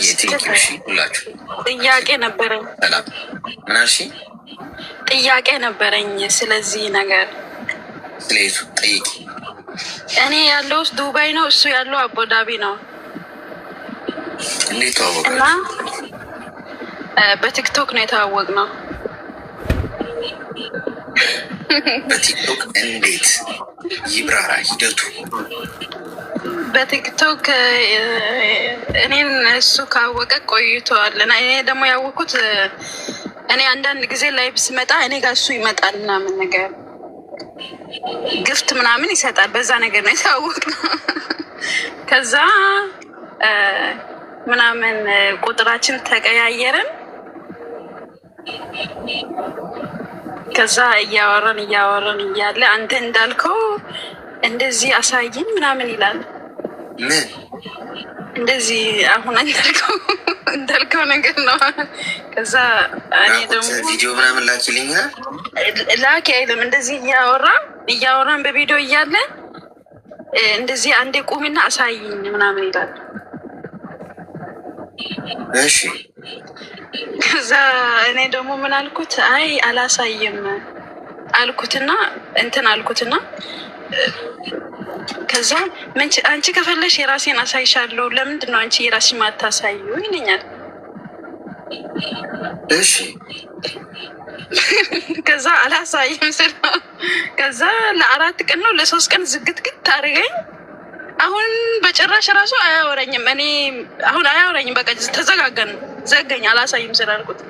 የቴንኪሽ ሁላችሁ። ጥያቄ ነበረኝ። ሰላም ምን አልሽ? ጥያቄ ነበረኝ ስለዚህ ነገር። ስለሱ ጠይቂ። እኔ ያለው ዱባይ ነው፣ እሱ ያለው አቡዳቢ ነው። እንዴት ተዋወቀ? እና በቲክቶክ ነው የተዋወቅ ነው። በቲክቶክ እንዴት ይብራራ ሂደቱ? በቲክቶክ እኔን እሱ ካወቀ ቆይቷል። እና እኔ ደግሞ ያወቅኩት እኔ አንዳንድ ጊዜ ላይቭ ስመጣ እኔ ጋር እሱ ይመጣል ምናምን ነገር ግፍት ምናምን ይሰጣል። በዛ ነገር ነው የታወቅነው። ከዛ ምናምን ቁጥራችን ተቀያየርን። ከዛ እያወራን እያለ አንተ እንዳልከው እንደዚህ አሳይኝ ምናምን ይላል። ምን እንደዚህ አሁን እንዳልከው ነገር ነው። ከዛ እኔ ደግሞ ቪዲዮ ምናምን ላኪልኝ ላኪ አይልም። እንደዚህ እያወራን በቪዲዮ እያለ እንደዚህ አንዴ ቁሚና አሳይኝ ምናምን ይላል። እሺ ከዛ እኔ ደግሞ ምን አልኩት? አይ አላሳይም አልኩትና ከዛ አንቺ ከፈለሽ የራሴን አሳይሻለሁ፣ ለምንድን ነው አንቺ የራስሽ ማታሳዩ ይለኛል። እሺ ከዛ አላሳይም ስለ ከዛ ለ4 ቀን ነው ለ3 ቀን ዝግትግት አድርገኝ። አሁን በጭራሽ ራሱ አያወራኝም። እኔ አሁን አያወራኝም። በቃ ዘገኝ አላሳይም ስላልኩት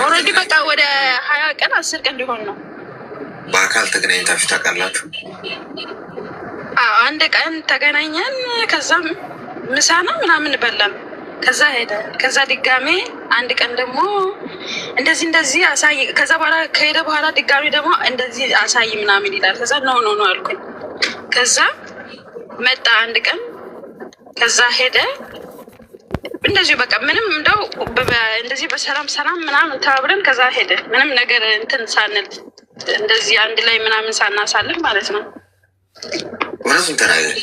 ኦልሬዲ በቃ ወደ 20 ቀን 10 ቀን ሊሆን ነው። በአካል ተገናኝታችሁ ታውቃላችሁ? አንድ ቀን ተገናኘን። ከዛም ምሳና ምናምን በላን። ከዛ ሄደ። ከዛ ድጋሜ አንድ ቀን ደግሞ እንደዚህ አሳይ። ከዛ በኋላ ከሄደ በኋላ ድጋሜ ደግሞ እንደዚህ አሳይ ምናምን ይላል። ከዛ ኖ አልኩኝ። ከዛ መጣ አንድ ቀን። ከዛ ሄደ። እንደዚሁ በቃ ምንም እንደው እንደዚህ በሰላም ምናምን ተባብረን ከዛ ሄደ። ምንም ነገር እንትን ሳንል እንደዚህ አንድ ላይ ምናምን ሳናሳልፍ ማለት ነው። እውነቱን ተናገር።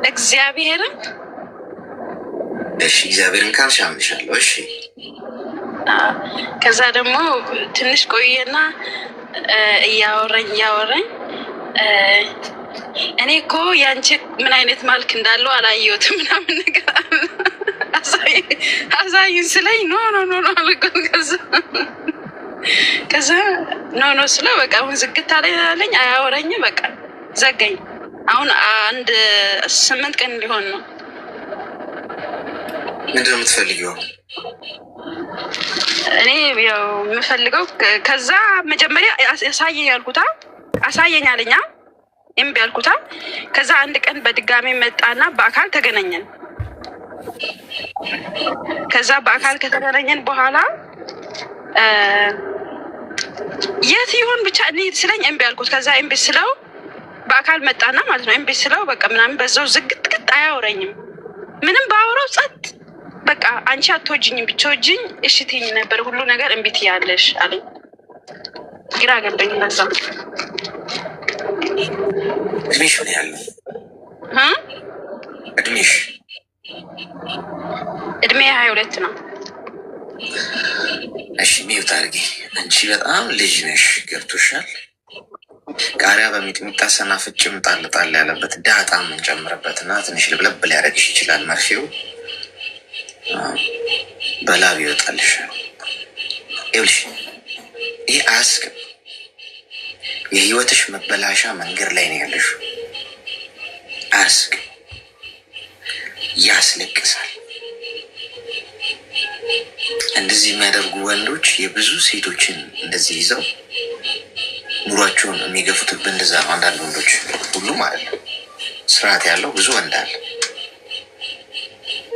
እግዚአብሔርን እሺ፣ እግዚአብሔርን ካልሽ አምንሻለሁ። እሺ። ከዛ ደግሞ ትንሽ ቆየና እያወራኝ እኔ እኮ ያንቺ ምን አይነት መልክ እንዳለው አላየሁትም ምናምን ነገር አሳዩን ስለኝ ኖ አልኩት። ከዛ ኖ ስለው በቃ አሁን ዝግታ ላይ አለኝ። አያወራኝም። በቃ ዘጋኝ። አሁን 8 ቀን ሊሆን ነው። ምንድን ነው የምትፈልጊው? እኔ ያው የምፈልገው ከዛ መጀመሪያ አሳየኝ አለኛ። እምቢ አልኩታ። ከዛ አንድ ቀን በድጋሚ መጣና በአካል ተገናኘን። ከዛ በአካል ከተገናኘን በኋላ የት ይሁን ብቻ እኔ ስለኝ እምቢ አልኩት። ከዛ እምቢ ስለው በአካል መጣና ማለት ነው። እምቢ ስለው በቃ ምናምን በዛው ዝግትግት አያወራኝም። ምንም ባወራው ጸጥ በቃ አንቺ አትወጂኝም፣ ብትወጂኝ እሺ ትይኝ ነበር፣ ሁሉ ነገር እምቢ ትያለሽ አለኝ። ግራ ገባኝ። ለዛ እድሜሽ ምን ያህል ነው? እድሜሽ? እድሜ 22 ነው። እሺ ሚውት አድርጊ። አንቺ በጣም ልጅ ነሽ፣ ገብቶሻል? ቃሪያ በሚጥሚጣ ሰናፍጭ ጣል ያለበት ዳጣ የምንጨምርበት እና ትንሽ ልብለብ ሊያደርግሽ ይችላል። መርፌው በላብ ይወጣልሻል። ይኸውልሽ ይህ አያስቅም። የህይወትሽ መበላሻ መንገድ ላይ ነው ያለሽ። አያስቅም፣ ያስለቅሳል። እንደዚህ የሚያደርጉ ወንዶች የብዙ ሴቶችን እንደዚህ ይዘው ኑሯቸውን የሚገፉትብን እንደዛ ነው። አንዳንድ ወንዶች ሁሉ ማለት ነው። ስርዓት ያለው ብዙ ወንድ አለ።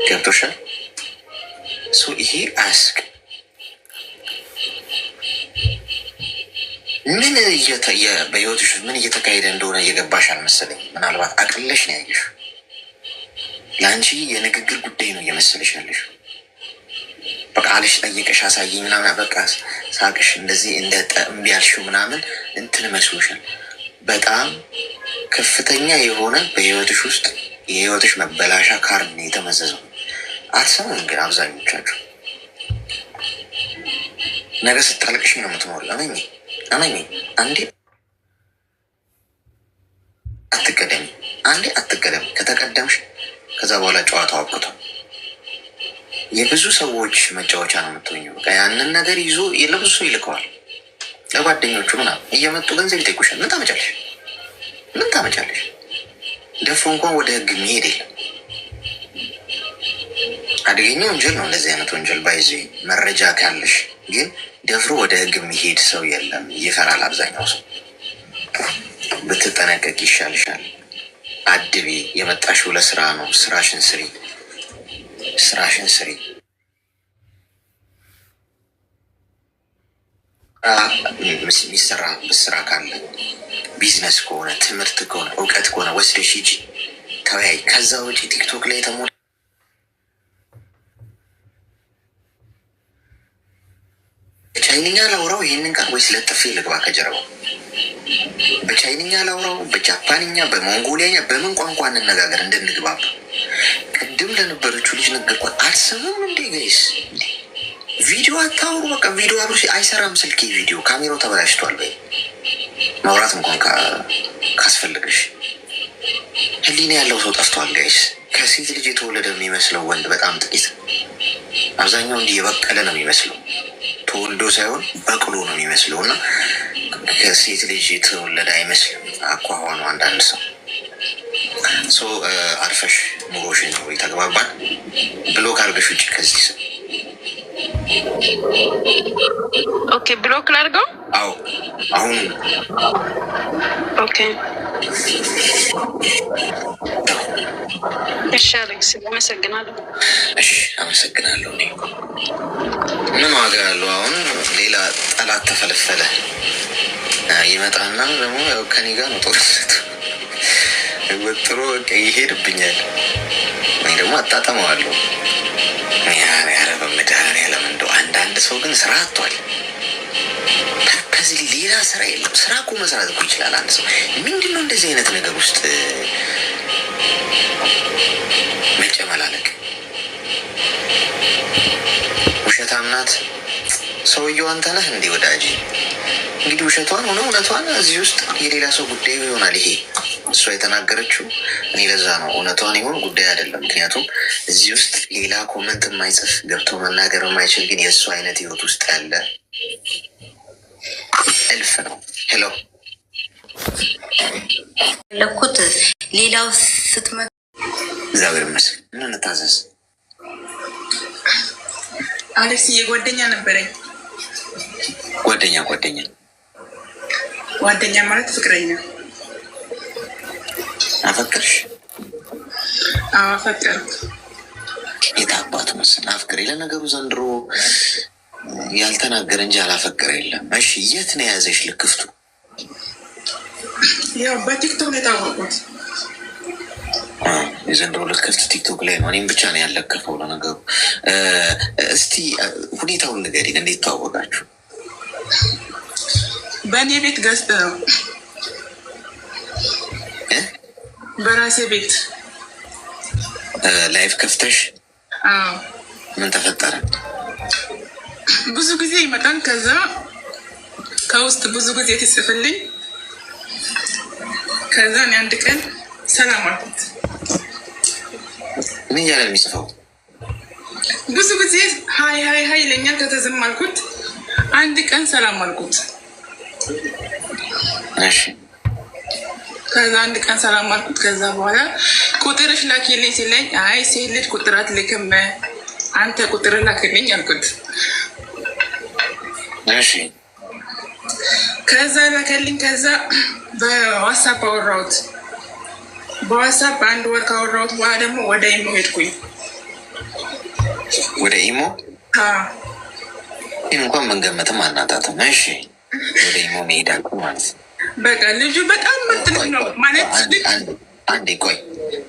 ገብቶሻል? ይሄ አያስቅም። ምን በህይወትሽ ምን እየተካሄደ እንደሆነ እየገባሽ አልመሰለኝ። ምናልባት አቅለሽ ነው ያየሽ። ለአንቺ የንግግር ጉዳይ ነው እየመሰለሽ ያለሽ። በቃ አለሽ ጠየቀሽ አሳየኝ ምናምን በቃ ሳቅሽ እንደዚህ እንደ እምቢ ያልሽው ምናምን እንትን መስሎሻል። በጣም ከፍተኛ የሆነ በህይወትሽ ውስጥ የህይወትሽ መበላሻ ካርድ የተመዘዘው። አትሰሙም ግን አብዛኞቻችሁ። ነገ ስታለቅሽ ነው የምትኖሪ። አመኝ አንዴ አትቀደሚ፣ አንዴ አትቀደሚ። ከተቀደምሽ ከዛ በኋላ ጨዋታው አብቅቷል። የብዙ ሰዎች መጫወቻ ነው የምትሆኘው። በቃ ያንን ነገር ይዞ ለብዙ ሰው ይልከዋል፣ ለጓደኞቹ ምናምን እየመጡ ገንዘብ ይጠይቁሻል። ምን ታመጫለሽ? ምን ታመጫለሽ? ደፍሮ እንኳን ወደ ህግ የሚሄድ የለም። አደገኛ ወንጀል ነው እንደዚህ አይነት ወንጀል። ባይዘ መረጃ ካለሽ ግን ደፍሮ ወደ ህግ የሚሄድ ሰው የለም። ይፈራል አብዛኛው ሰው። ብትጠነቀቅ ይሻልሻል። አድቤ የመጣሽው ለስራ ነው። ስራሽን ስሪ፣ ስራሽን ስሪ። የሚሰራ ስራ ካለ ቢዝነስ ከሆነ ትምህርት ከሆነ እውቀት ከሆነ ወስደሽ ሂጂ፣ ተወያይ። ከዛ ውጪ ቲክቶክ ላይ የተሞ በቻይንኛ ላውራው ይህንን ቃል ወይስ ለጥፌ ልግባ ከጀርባው? በቻይንኛ ላውራው፣ በጃፓንኛ፣ በሞንጎሊያኛ፣ በምን ቋንቋ እንነጋገር እንድንግባባ? ቅድም ለነበረችው ልጅ ነገርኳት። አልሰሙም እንዴ ጋይስ? ቪዲዮ አታውሩ። በቃ ቪዲዮ አብሮ አይሰራም ስልኬ። ቪዲዮ ካሜራው ተበላሽቷል። በይ ማውራት እንኳን ካስፈለገሽ ህሊና ያለው ሰው ጠፍቷል ጋይስ። ከሴት ልጅ የተወለደ የሚመስለው ወንድ በጣም ጥቂት፣ አብዛኛው እንዲህ የበቀለ ነው የሚመስለው። ተወልዶ ሳይሆን በቅሎ ነው የሚመስለው እና ከሴት ልጅ የተወለደ አይመስልም አኳኋኑ አንዳንድ ሰው አርፈሽ ኑሮሽን ነው የተግባባን። ብሎክ አድርገሽ ውጭ ከዚህ ሰው። ኦኬ ብሎክ ላድርገው? አዎ አሁን ኦኬ። እሺ አሌክስ አመሰግናለሁ። እሺ አመሰግናለሁ። እኔ ምን ዋጋ ያለው አሁን ሌላ ጠላት ተፈለፈለ ይመጣና ደግሞ ያው ከኔ ጋር ነው ጦርነቱ። ወጥሮ ይሄድብኛል። እኔ ደግሞ አጣጠመዋለሁ። ያረ በመድኃኒዓለም እንደው አንዳንድ ሰው ግን ስራ አጥቷል። ከዚህ ሌላ ስራ የለም። ስራ እኮ መስራት እኮ ይችላል አንድ ሰው። ምንድን ነው እንደዚህ አይነት ነገር ውስጥ መጨመላለቅ? ውሸታም ናት ሰውየው። አንተ ነህ እንዲህ ወዳጅ። እንግዲህ ውሸቷን ሆነ እውነቷን እዚህ ውስጥ የሌላ ሰው ጉዳይ ይሆናል። ይሄ እሷ የተናገረችው እኔ ለዛ ነው እውነቷን ይሆን ጉዳይ አይደለም። ምክንያቱም እዚህ ውስጥ ሌላ ኮመንት የማይጽፍ ገብቶ መናገር የማይችል ግን የእሱ አይነት ህይወት ውስጥ ያለ እልፍ ነው። ሄሎ ለኩት ሌላው ስትመ እግዚአብሔር ይመስገን። ምን እንታዘዝ? አሌክስዬ ጓደኛ ነበረኝ። ጓደኛ ማለት ፍቅረኛ። አፈቅርሽ? አፈቀርኩ። የት አባቱ መሰል አፍቅር። ለነገሩ ዘንድሮ ያልተናገረ እንጂ አላፈቀረ የለም። እሺ የት ነው የያዘሽ ልክፍቱ? ያው በቲክቶክ ነው የታወቁት። የዘንድሮ ልክፍት ቲክቶክ ላይ ነው። እኔም ብቻ ነው ያለከፈው። ለነገሩ እስቲ ሁኔታውን ንገሪን። እንዴት ታወቃችሁ? በእኔ ቤት ገዝት ነው። በራሴ ቤት ላይፍ ከፍተሽ? አዎ። ምን ተፈጠረ? ብዙ ጊዜ ይመጣል። ከዛ ከውስጥ ብዙ ጊዜ ትጽፍልኝ። ከዛ እኔ አንድ ቀን ሰላም አልኩት። ምን እያለ የሚጽፈው? ብዙ ጊዜ ሀይ ሀይ ሀይ ይለኛል። ከተዝም አልኩት። አንድ ቀን ሰላም አልኩት። እሺ። ከዛ አንድ ቀን ሰላም አልኩት። ከዛ በኋላ ቁጥርሽ ላኪልኝ ሲለኝ አይ ሴት ልጅ ቁጥር አትልክም አንተ ቁጥር ላክልኝ አልኩት። እሺ። ከዛ ላከልኝ። ከዛ በዋትሳፕ አወራሁት። በዋትሳፕ አንድ ወር ካወራሁት በኋላ ደግሞ ወደ ኢሞ ሄድኩኝ። ወደ ኢሞ? ይህን እንኳን መንገመትም አናጣትም። እሺ። ወደ ኢሞ መሄዳልኩ ማለት ነው። በቃ ልጁ በጣም ምርጥ ነው ማለት። አንዴ ቆይ፣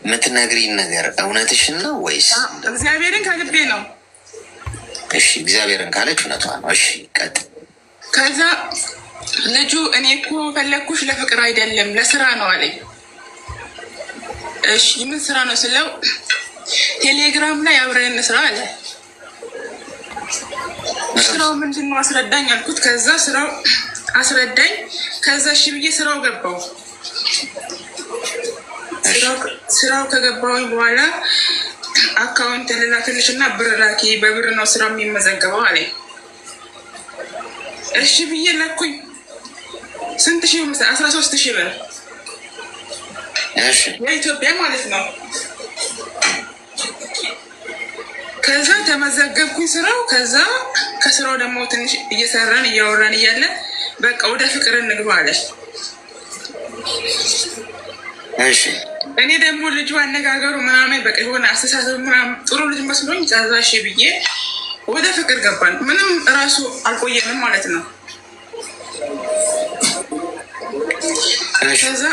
የምትነግሪን ነገር እውነትሽን ነው ወይስ? እግዚአብሔርን ከልቤ ነው። እሺ፣ እግዚአብሔርን ካለች እውነቷ ነው። እሺ፣ ቀጥ። ከዛ ልጁ እኔ እኮ ፈለግኩሽ ለፍቅር አይደለም ለስራ ነው አለኝ። እሺ ምን ስራ ነው ስለው ቴሌግራም ላይ አብረን እንስራ አለ። ስራው ምንድን ነው አስረዳኝ አልኩት። ከዛ ስራው አስረዳኝ። ከዛ እሺ ብዬ ስራው ገባው። ስራው ከገባሁኝ በኋላ አካውንት ልላክልሽ እና ብር ላኪ፣ በብር ነው ስራው የሚመዘገበው አለኝ። እሺ ብዬ ላኩኝ። ስንት ሺህ መሰለህ? 13,000 ብር የኢትዮጵያ ማለት ነው። ከዛ ተመዘገብኩኝ ስራው። ከዛ ከስራው ደግሞ ትንሽ እየሰራን እያወራን እያለ በቃ ወደ ፍቅር እንግባ አለች። እኔ ደግሞ ልጁ አነጋገሩ ምናምን በቃ የሆነ አስተሳሰብ ምናምን ጥሩ ልጅ መስሎኝ ዛዛሽ ብዬ ወደ ፍቅር ገባን። ምንም እራሱ አልቆየንም ማለት ነው። ከዛ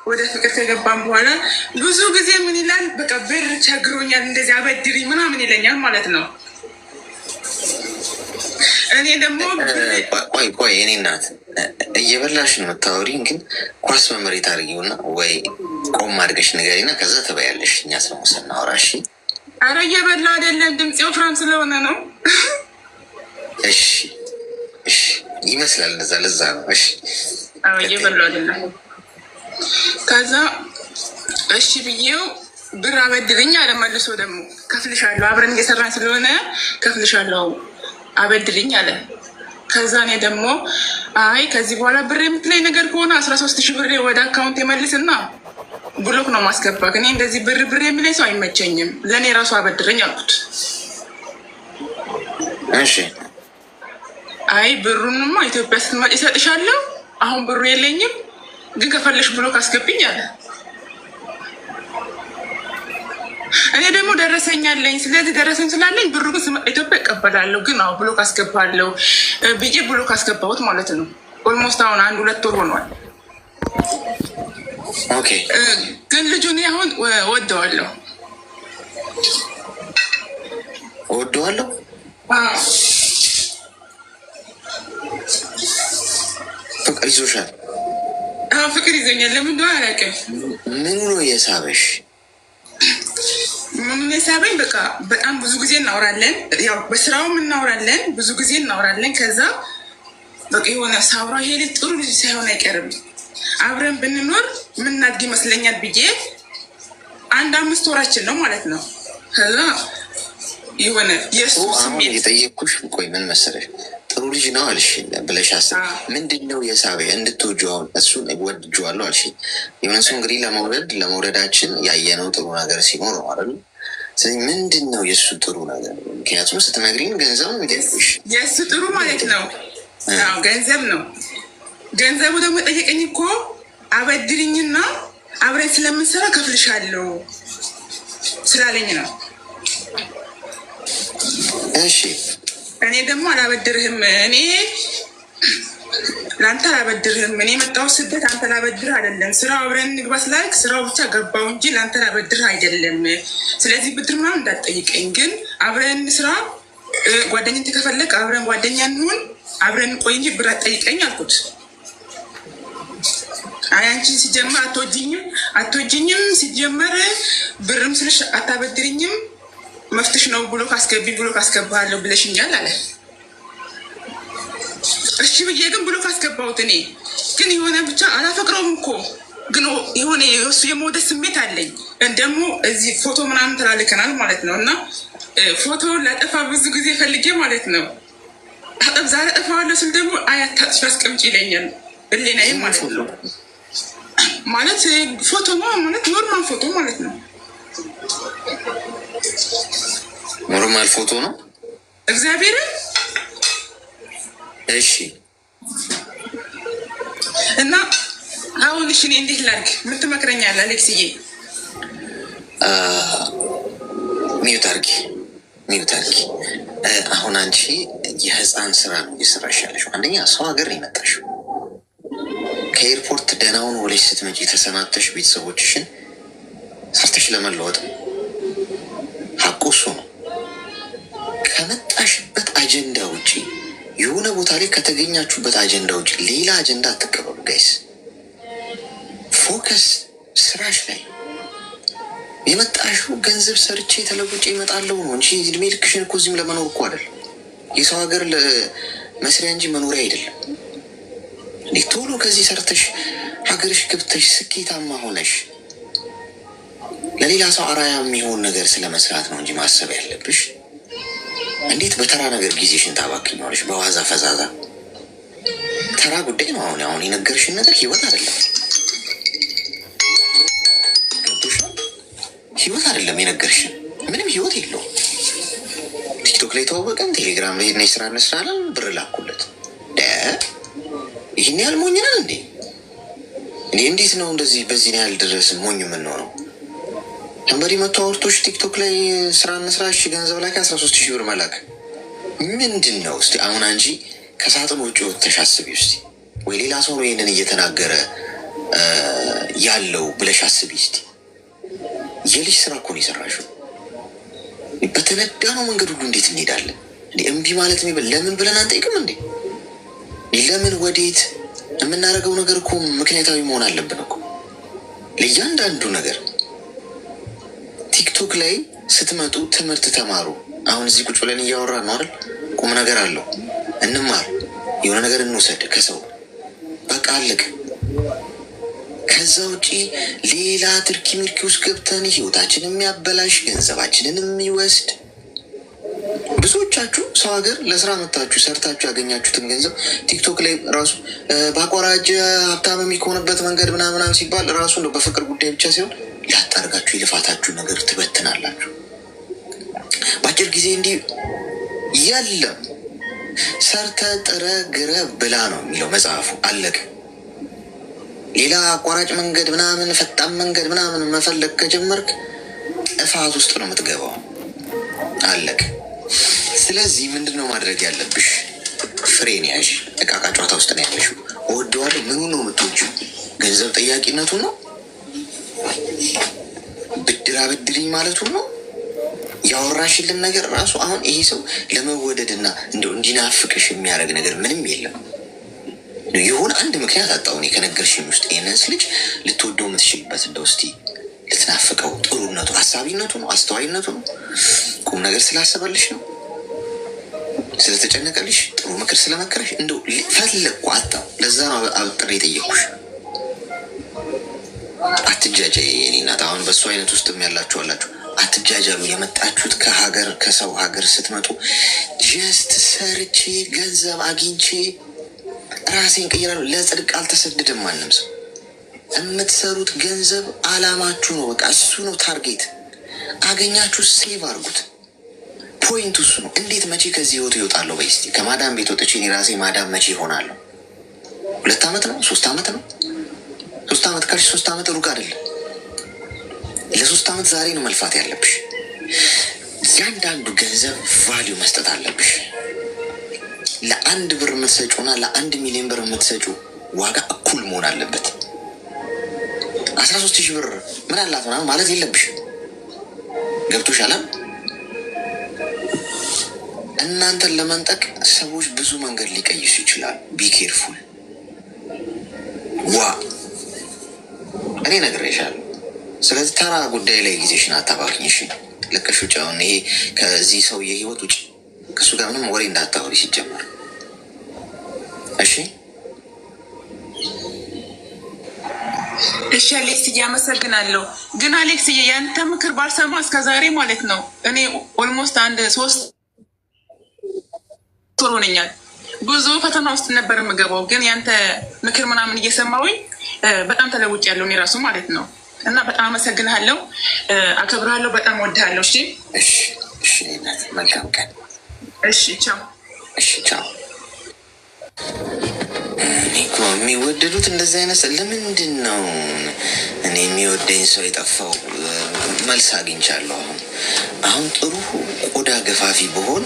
ወደ ፍቅር ከገባን በኋላ ብዙ ጊዜ ምን ይላል፣ በቃ ብር ቸግሮኛል እንደዚህ አበድሪ ምናምን ይለኛል ማለት ነው። እኔ ደግሞ ቆይ እኔ እናት እየበላሽ ነው የምታወሪኝ፣ ግን ኳስ መመሬት አድርጊውና ወይ ቆም አድርገሽ ንገሪና ከዛ ትበያለሽ። እኛ ስለሞሰ እናወራ። እሺ። አረ እየበላ አይደለም፣ ድምፄ ወፍራም ስለሆነ ነው። እሺ ይመስላል እንደዛ፣ ለዛ ነው። እሺ እየበላ አይደለም። ከዛ እሺ ብዬው ብር አበድርኝ አለ። መልሶ ደግሞ ከፍልሻለሁ፣ አብረን እየሰራን ስለሆነ ከፍልሻለሁ አበድርኝ አለ። ከዛ እኔ ደግሞ አይ ከዚህ በኋላ ብር የምትለኝ ነገር ከሆነ 13,000 ብር ወደ አካውንት የመልስና ብሎክ ነው ማስገባ። እኔ እንደዚህ ብር የሚለኝ ሰው አይመቸኝም፣ ለእኔ ራሱ አበድረኝ አልኩት። እሺ አይ ብሩንማ ኢትዮጵያ ስትመጪ እሰጥሻለሁ፣ አሁን ብሩ የለኝም፣ ግን ከፈለሽ ብሎክ አስገብኝ አለ። እኔ ደግሞ ደረሰኝ አለኝ። ስለዚህ ደረሰኝ ስላለኝ ብሩ ግን ኢትዮጵያ እቀበላለሁ፣ ግን አሁ ብሎክ አስገባለሁ ብዬ ብሎክ አስገባሁት ማለት ነው። ኦልሞስት አሁን 1-2 ወር ሆኗል። ግን ልጁን አሁን ወደዋለሁ። ፍቅር ይዞሻል? ፍቅር ይዞኛል። ለምን እንደሆነ አላውቅም። ምን ነው የሳበሽ? ምን የሳበኝ በቃ በጣም ብዙ ጊዜ እናወራለን፣ ያው በስራውም እናወራለን፣ ብዙ ጊዜ እናወራለን። ከዛ በቃ የሆነ ሳውራ ይሄ ልጅ ጥሩ ልጅ ሳይሆን አይቀርም፣ አብረን ብንኖር ምናድግ ይመስለኛል ብዬ 1-5 ወራችን ነው ማለት ነው። ከዛ የሆነ የእሱ ስሜት የጠየቅኩሽ ቆይ ምን መሰለሽ፣ ጥሩ ልጅ ነው አልሽ ብለሽ አስብ። ምንድን ነው የሳበ እንድትወጂው? አሁን እሱን ወድጄዋለሁ አልሽ። የሆነ ሰው እንግዲህ ለመውደዳችን ያየነው ጥሩ ነገር ሲኖር ነው አይደል? ስለዚህ ምንድን ነው የእሱ ጥሩ ነገር? ምክንያቱም ስትነግሪኝ ገንዘብ ነው የሚጠይቁሽ። የእሱ ጥሩ ማለት ነው ገንዘብ ነው። ገንዘቡ ደግሞ የጠየቀኝ እኮ አበድርኝና አብረን ስለምንሰራ ከፍልሻለሁ ስላለኝ ነው። እሺ እኔ ደግሞ አላበድርህም፣ እኔ ለአንተ አላበድርህም። እኔ የመጣሁት ስደት አንተ ላበድርህ አይደለም። ስራው አብረን እንግባ ስላልክ ስራው ብቻ ገባው እንጂ ለአንተ ላበድርህ አይደለም። ስለዚህ ብድር ምናምን እንዳትጠይቀኝ፣ ግን አብረን ስራ ጓደኝነት ከፈለግ አብረን ጓደኛ እንሁን፣ አብረን ቆይ እንጂ ብር አትጠይቀኝ አልኩት። አይ አንቺ ሲጀመር አትወጂኝም፣ ሲጀመር ብርም ስልሽ አታበድርኝም፣ መፍትሽ ነው ብሎ ካስገባለሁ ብለሽኛል አለ። እሺ ብዬ ግን ብሎ ካስገባሁት እኔ ግን የሆነ ብቻ አላፈቅረውም እኮ ግን የሆነ የሱ የመውደድ ስሜት አለኝ። ደግሞ እዚህ ፎቶ ምናምን ተላልከናል ማለት ነው። እና ፎቶውን ላጠፋ ብዙ ጊዜ ፈልጌ ማለት ነው። ዛሬ አጠፋዋለሁ ስል ደግሞ አያታጥፊ አስቀምጪ ይለኛል። እሌናዬ ማለት ነው። ማለት ፎቶ ማለት ኖርማል ፎቶ ማለት ነው። ኖርማል ፎቶ ነው እግዚአብሔርን። እሺ እና አሁን እሺ እኔ እንዴት ላድርግ? ምን ትመክረኛለህ አሌክስዬ? ሚዩት አድርጊ። አሁን አንቺ የህፃን ስራ ነው እየሰራሽ ያለሽው። አንደኛ ሰው ሀገር ነው የመጣሽው። ከኤርፖርት ደህናውን ወለሽ ስትመጪ ተሰናብተሽ ቤተሰቦችሽን ሰርተሽ ለመለወጥ ሀቁ እሱ ነው። ከመጣሽበት አጀንዳ ውጭ የሆነ ቦታ ላይ ከተገኛችሁበት አጀንዳ ውጭ ሌላ አጀንዳ አትቀበሉ ጋይስ። ፎከስ ስራሽ ላይ። የመጣሽው ገንዘብ ሰርቼ ተለውጬ እመጣለሁ ነው እንጂ እድሜ ልክሽን እኮ እዚህም ለመኖር እኮ አይደል። የሰው ሀገር ለመስሪያ እንጂ መኖሪያ አይደለም። እንዴ ቶሎ ከዚህ ሰርተሽ ሀገርሽ ገብተሽ ስኬታማ ሆነሽ ለሌላ ሰው አራያ የሚሆን ነገር ስለመስራት ነው እንጂ ማሰብ ያለብሽ። እንዴት በተራ ነገር ጊዜሽን ታባክኛለሽ? በዋዛ ፈዛዛ ተራ ጉዳይ ነው። አሁን የነገርሽን ነገር ህይወት አይደለም። ገብቶሻል? ህይወት አይደለም የነገርሽን። ምንም ህይወት የለውም። ቲክቶክ ላይ ተዋወቀን፣ ቴሌግራም ላይ ሄድን፣ ስራ እንስራለን፣ ብር ላኩለት። ይህን ያህል ሞኝ ነን እንዴ? እንዴት ነው እንደዚህ በዚህ ያህል ድረስ ሞኝ የምንሆነው? ተንበሪ መቶ አውርቶች ቲክቶክ ላይ ስራ እንስራ፣ እሺ ገንዘብ ላይ 13,000 ብር መላክ ምንድን ነው? እስቲ አሁን አንቺ ከሳጥን ውጭ ወጥተሽ አስቢ እስቲ። ወይ ሌላ ሰው ነው ይህንን እየተናገረ ያለው ብለሽ አስቢ እስቲ። የልጅ ስራ እኮ ነው የሰራሽው። በተነዳነው መንገድ ሁሉ እንዴት እንሄዳለን? እምቢ ማለት ለምን ብለን አንጠይቅም እንዴ? ለምን ወዴት? የምናደርገው ነገር እኮ ምክንያታዊ መሆን አለብን እኮ ለእያንዳንዱ ነገር። ቲክቶክ ላይ ስትመጡ ትምህርት ተማሩ። አሁን እዚህ ቁጭ ብለን እያወራን ነው አይደል? ቁም ነገር አለው። እንማር፣ የሆነ ነገር እንውሰድ ከሰው በቃ አለቅ። ከዛ ውጪ ሌላ ትርኪ ምርኪ ውስጥ ገብተን ህይወታችን የሚያበላሽ ገንዘባችንን የሚወስድ ብዙዎቻችሁ ሰው ሀገር ለስራ መታችሁ ሰርታችሁ ያገኛችሁትን ገንዘብ ቲክቶክ ላይ ራሱ በአቋራጭ ሀብታም የሚሆንበት መንገድ ምናምናም ሲባል ራሱ ነው በፍቅር ጉዳይ ብቻ ሲሆን ላጣርጋችሁ የልፋታችሁ ነገር ትበትናላችሁ በአጭር ጊዜ። እንዲህ የለም ሰርተ ጥረ ግረ ብላ ነው የሚለው መጽሐፉ። አለቅ። ሌላ አቋራጭ መንገድ ምናምን ፈጣን መንገድ ምናምን መፈለግ ከጀመርክ ጥፋት ውስጥ ነው የምትገባው። አለቅ። ስለዚህ ምንድነው ማድረግ ያለብሽ? ፍሬን ያዥ። እቃቃ ጨዋታ ውስጥ ነው ያለሽው። እወደዋለሁ ምኑ ነው የምትወጂው? ገንዘብ ጠያቂነቱ ነው? ብድር አበድሪኝ ማለቱ ነው? ያወራሽልን ነገር ራሱ አሁን ይሄ ሰው ለመወደድና እንደው እንዲናፍቅሽ የሚያደርግ ነገር ምንም የለም። የሆነ አንድ ምክንያት አጣሁ እኔ ከነገርሽኝ ውስጥ። ይህንስ ልጅ ልትወደው የምትችልበት እንደው እስቲ ልትናፍቀው ጥሩነቱ፣ አሳቢነቱ ነው፣ አስተዋይነቱ ነው፣ ቁም ነገር ስላሰበልሽ ነው፣ ስለተጨነቀልሽ፣ ጥሩ ምክር ስለመከረሽ እንደው ፈለግኩ አጣሁ። ለዛ ነው አብጥሬ የጠየኩሽ። አትጃጃይ የኔ እናት። አሁን በሱ አይነት ውስጥም ያላችሁ አላችሁ። አትጃጃሉ። የመጣችሁት ከሀገር ከሰው ሀገር ስትመጡ ጀስት ሰርቼ ገንዘብ አግኝቼ ራሴን ቀይራለሁ። ለጽድቅ አልተሰደደም ማንም ሰው። የምትሰሩት ገንዘብ አላማችሁ ነው። በቃ እሱ ነው ታርጌት። አገኛችሁ ሴቭ አድርጉት። ፖይንቱ እሱ ነው። እንዴት መቼ ከዚህ ህይወት ይወጣለሁ? በይ እስኪ ከማዳም ቤት ወጥቼ እኔ ራሴ ማዳም መቼ ይሆናለሁ? 2 ዓመት ነው? 3 ዓመት ነው? 3 ዓመት ካልሽ 3 ዓመት ሩቅ አይደለም። ለ3 ዓመት ዛሬ ነው መልፋት ያለብሽ። እያንዳንዱ ገንዘብ ቫሊዩ መስጠት አለብሽ። ለ1 ብር የምትሰጩና ለ1 ሚሊዮን ብር የምትሰጩ ዋጋ እኩል መሆን አለበት። 13,000 ብር ምን አላት ምናምን ማለት የለብሽ። ገብቶሻል? እናንተን ለመንጠቅ ሰዎች ብዙ መንገድ ሊቀይሱ ይችላሉ። ቢኬርፉል። እኔ ነግሬሻለሁ። ስለዚህ ተራ ጉዳይ ላይ ጊዜሽን አታባክኝ። እሺ ለቀሽ ውጭ። አሁን ይሄ ከዚህ ሰውዬ ህይወት ውጭ ከእሱ ጋር ምንም ወሬ እንዳታወሪ ሲጀመር። እሺ እሺ አሌክስዬ አመሰግናለሁ። ግን አሌክስዬ ያንተ ምክር ባልሰማ እስከ ዛሬ ማለት ነው እኔ ኦልሞስት 3 ወር ሆነኛል። ብዙ ፈተና ውስጥ ነበር የምገባው። ግን ያንተ ምክር ምናምን እየሰማሁኝ በጣም ተለውጭ ያለው እኔ ራሱ ማለት ነው። እና በጣም አመሰግንሃለሁ፣ አከብርሃለሁ፣ በጣም ወድሃለሁ። እሺ እሺ፣ መልካም ቀን። እሺ ቻው። እሺ ቻው። እኮ የሚወደዱት እንደዚህ አይነት ለምንድን ነው? እኔ የሚወደኝ ሰው የጠፋው መልስ አግኝቻለሁ። አሁን ጥሩ ቆዳ ገፋፊ ብሆን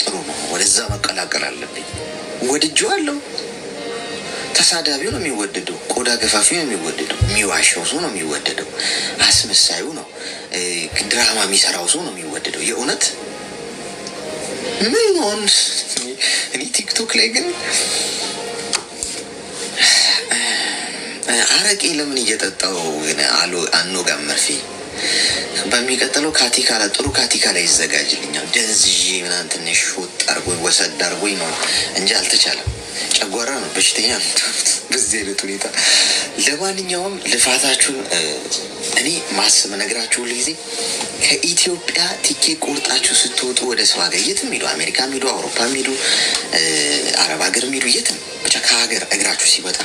ጥሩ ነው። ወደዛ መቀላቀል አለብኝ። ወድጄዋለሁ። ተሳዳቢው ነው የሚወደደው፣ ቆዳ ገፋፊው ነው የሚወደደው፣ የሚዋሸው ሰው ነው የሚወደደው፣ አስመሳዩ ነው፣ ድራማ የሚሰራው ሰው ነው የሚወደደው። የእውነት ምን ሆን እኔ ቲክቶክ ላይ ግን አረቄ ለምን እየጠጣው ግን አኖጋም መርፌ በሚቀጥለው ካቲካ ላይ ጥሩ ካቲካ ላይ ይዘጋጅልኛል። ደንዝዤ ምናምን ትንሽ ሾጥ አርጎኝ ወሰድ አርጎኝ ነው እንጂ አልተቻለም። ጨጓራ ነው በሽተኛ በዚህ አይነት ሁኔታ። ለማንኛውም ልፋታችሁን እኔ ማስብ ነግራችሁ ሁሉ ጊዜ ከኢትዮጵያ ቲኬት ቆርጣችሁ ስትወጡ ወደ ሰው ሀገር የትም ሄዱ፣ አሜሪካ ሄዱ፣ አውሮፓ ሄዱ፣ አረብ ሀገር ሄዱ፣ የትም ብቻ ከሀገር እግራችሁ ሲወጣ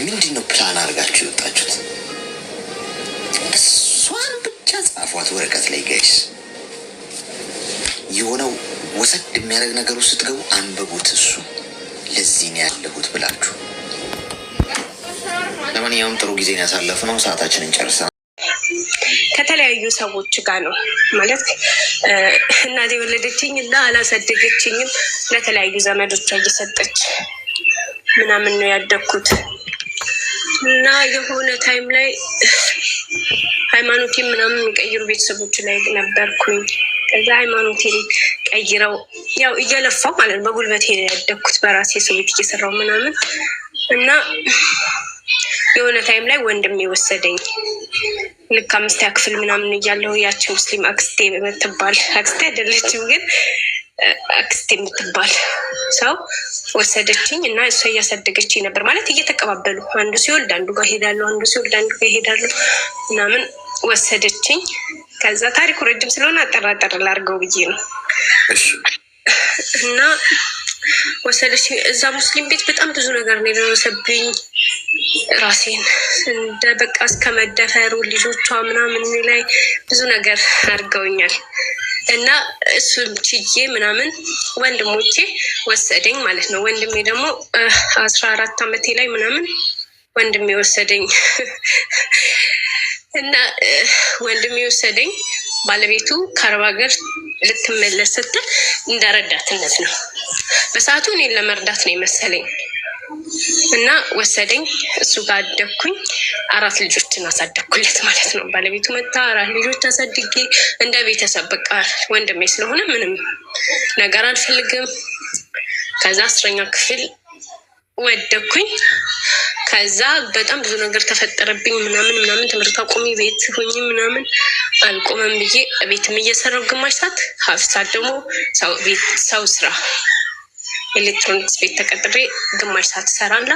ምንድን ነው ፕላን አድርጋችሁ የወጣችሁት? እሷን ብቻ ጻፏት ወረቀት ላይ ጋይስ። የሆነው ወሰድ የሚያደርግ ነገር ውስጥ ስትገቡ አንብቡት። እሱ ለዚህ ነው ያለሁት ብላችሁ። ለማንኛውም ጥሩ ጊዜን ያሳለፍነው፣ ሰዓታችንን ጨርሰናል። ከተለያዩ ሰዎች ጋር ነው ማለት እናቴ የወለደችኝ እና አላሳደገችኝም ለተለያዩ ዘመዶቿ እየሰጠች ምናምን ነው ያደግኩት እና የሆነ ታይም ላይ ሃይማኖቴን ምናምን የሚቀይሩ ቤተሰቦች ላይ ነበርኩኝ። ከዛ ሃይማኖቴን ቀይረው ያው እየለፋው ማለት ነው በጉልበቴ ያደግኩት በራሴ ሰው ቤት እየሰራው ምናምን እና የሆነ ታይም ላይ ወንድሜ ወሰደኝ። ልክ 5ኛ ክፍል ምናምን እያለሁ ያቺ ሙስሊም አክስቴ የምትባል አክስቴ አይደለችም ግን አክስቴ የምትባል ሰው ወሰደችኝ እና እሷ እያሳደገችኝ ነበር ማለት እየተቀባበሉ አንዱ ሲወልድ አንዱ ጋር ሄዳለሁ፣ አንዱ ሲወልድ አንዱ ጋር ሄዳለሁ ምናምን ወሰደችኝ። ከዛ ታሪኩ ረጅም ስለሆነ አጠራጠር ላርገው ብዬ ነው እና ወሰደችኝ። እዛ ሙስሊም ቤት በጣም ብዙ ነገር ነው የደረሰብኝ። ራሴን እንደ በቃ እስከ መደፈሩ ልጆቿ ምናምን ላይ ብዙ ነገር አድርገውኛል እና እሱም ችዬ ምናምን ወንድሞቼ ወሰደኝ ማለት ነው። ወንድሜ ደግሞ 14 ዓመቴ ላይ ምናምን ወንድሜ ወሰደኝ እና ወንድሜ ወሰደኝ። ባለቤቱ ከአረብ ሀገር ልትመለስ ስትል እንደረዳትነት ነው። በሰዓቱ እኔን ለመርዳት ነው የመሰለኝ እና ወሰደኝ። እሱ ጋር አደግኩኝ። 4 ልጆችን አሳደግኩለት ማለት ነው። ባለቤቱ መጣ 4 ልጆች አሳድጌ እንደ ቤተሰብ በቃ ወንድሜ ስለሆነ ምንም ነገር አልፈልግም። ከዛ 10ኛ ክፍል ወደኩኝ። ከዛ በጣም ብዙ ነገር ተፈጠረብኝ ምናምን ትምህርት አቁሚ ቤት ሆኜ ምናምን አልቆመም ብዬ ቤትም እየሰራሁ ግማሽ ሰዓት ሀፍሳት ደግሞ ሰው ስራ ኤሌክትሮኒክስ ቤት ተቀጥሬ ግማሽ ሰዓት ሰራላ።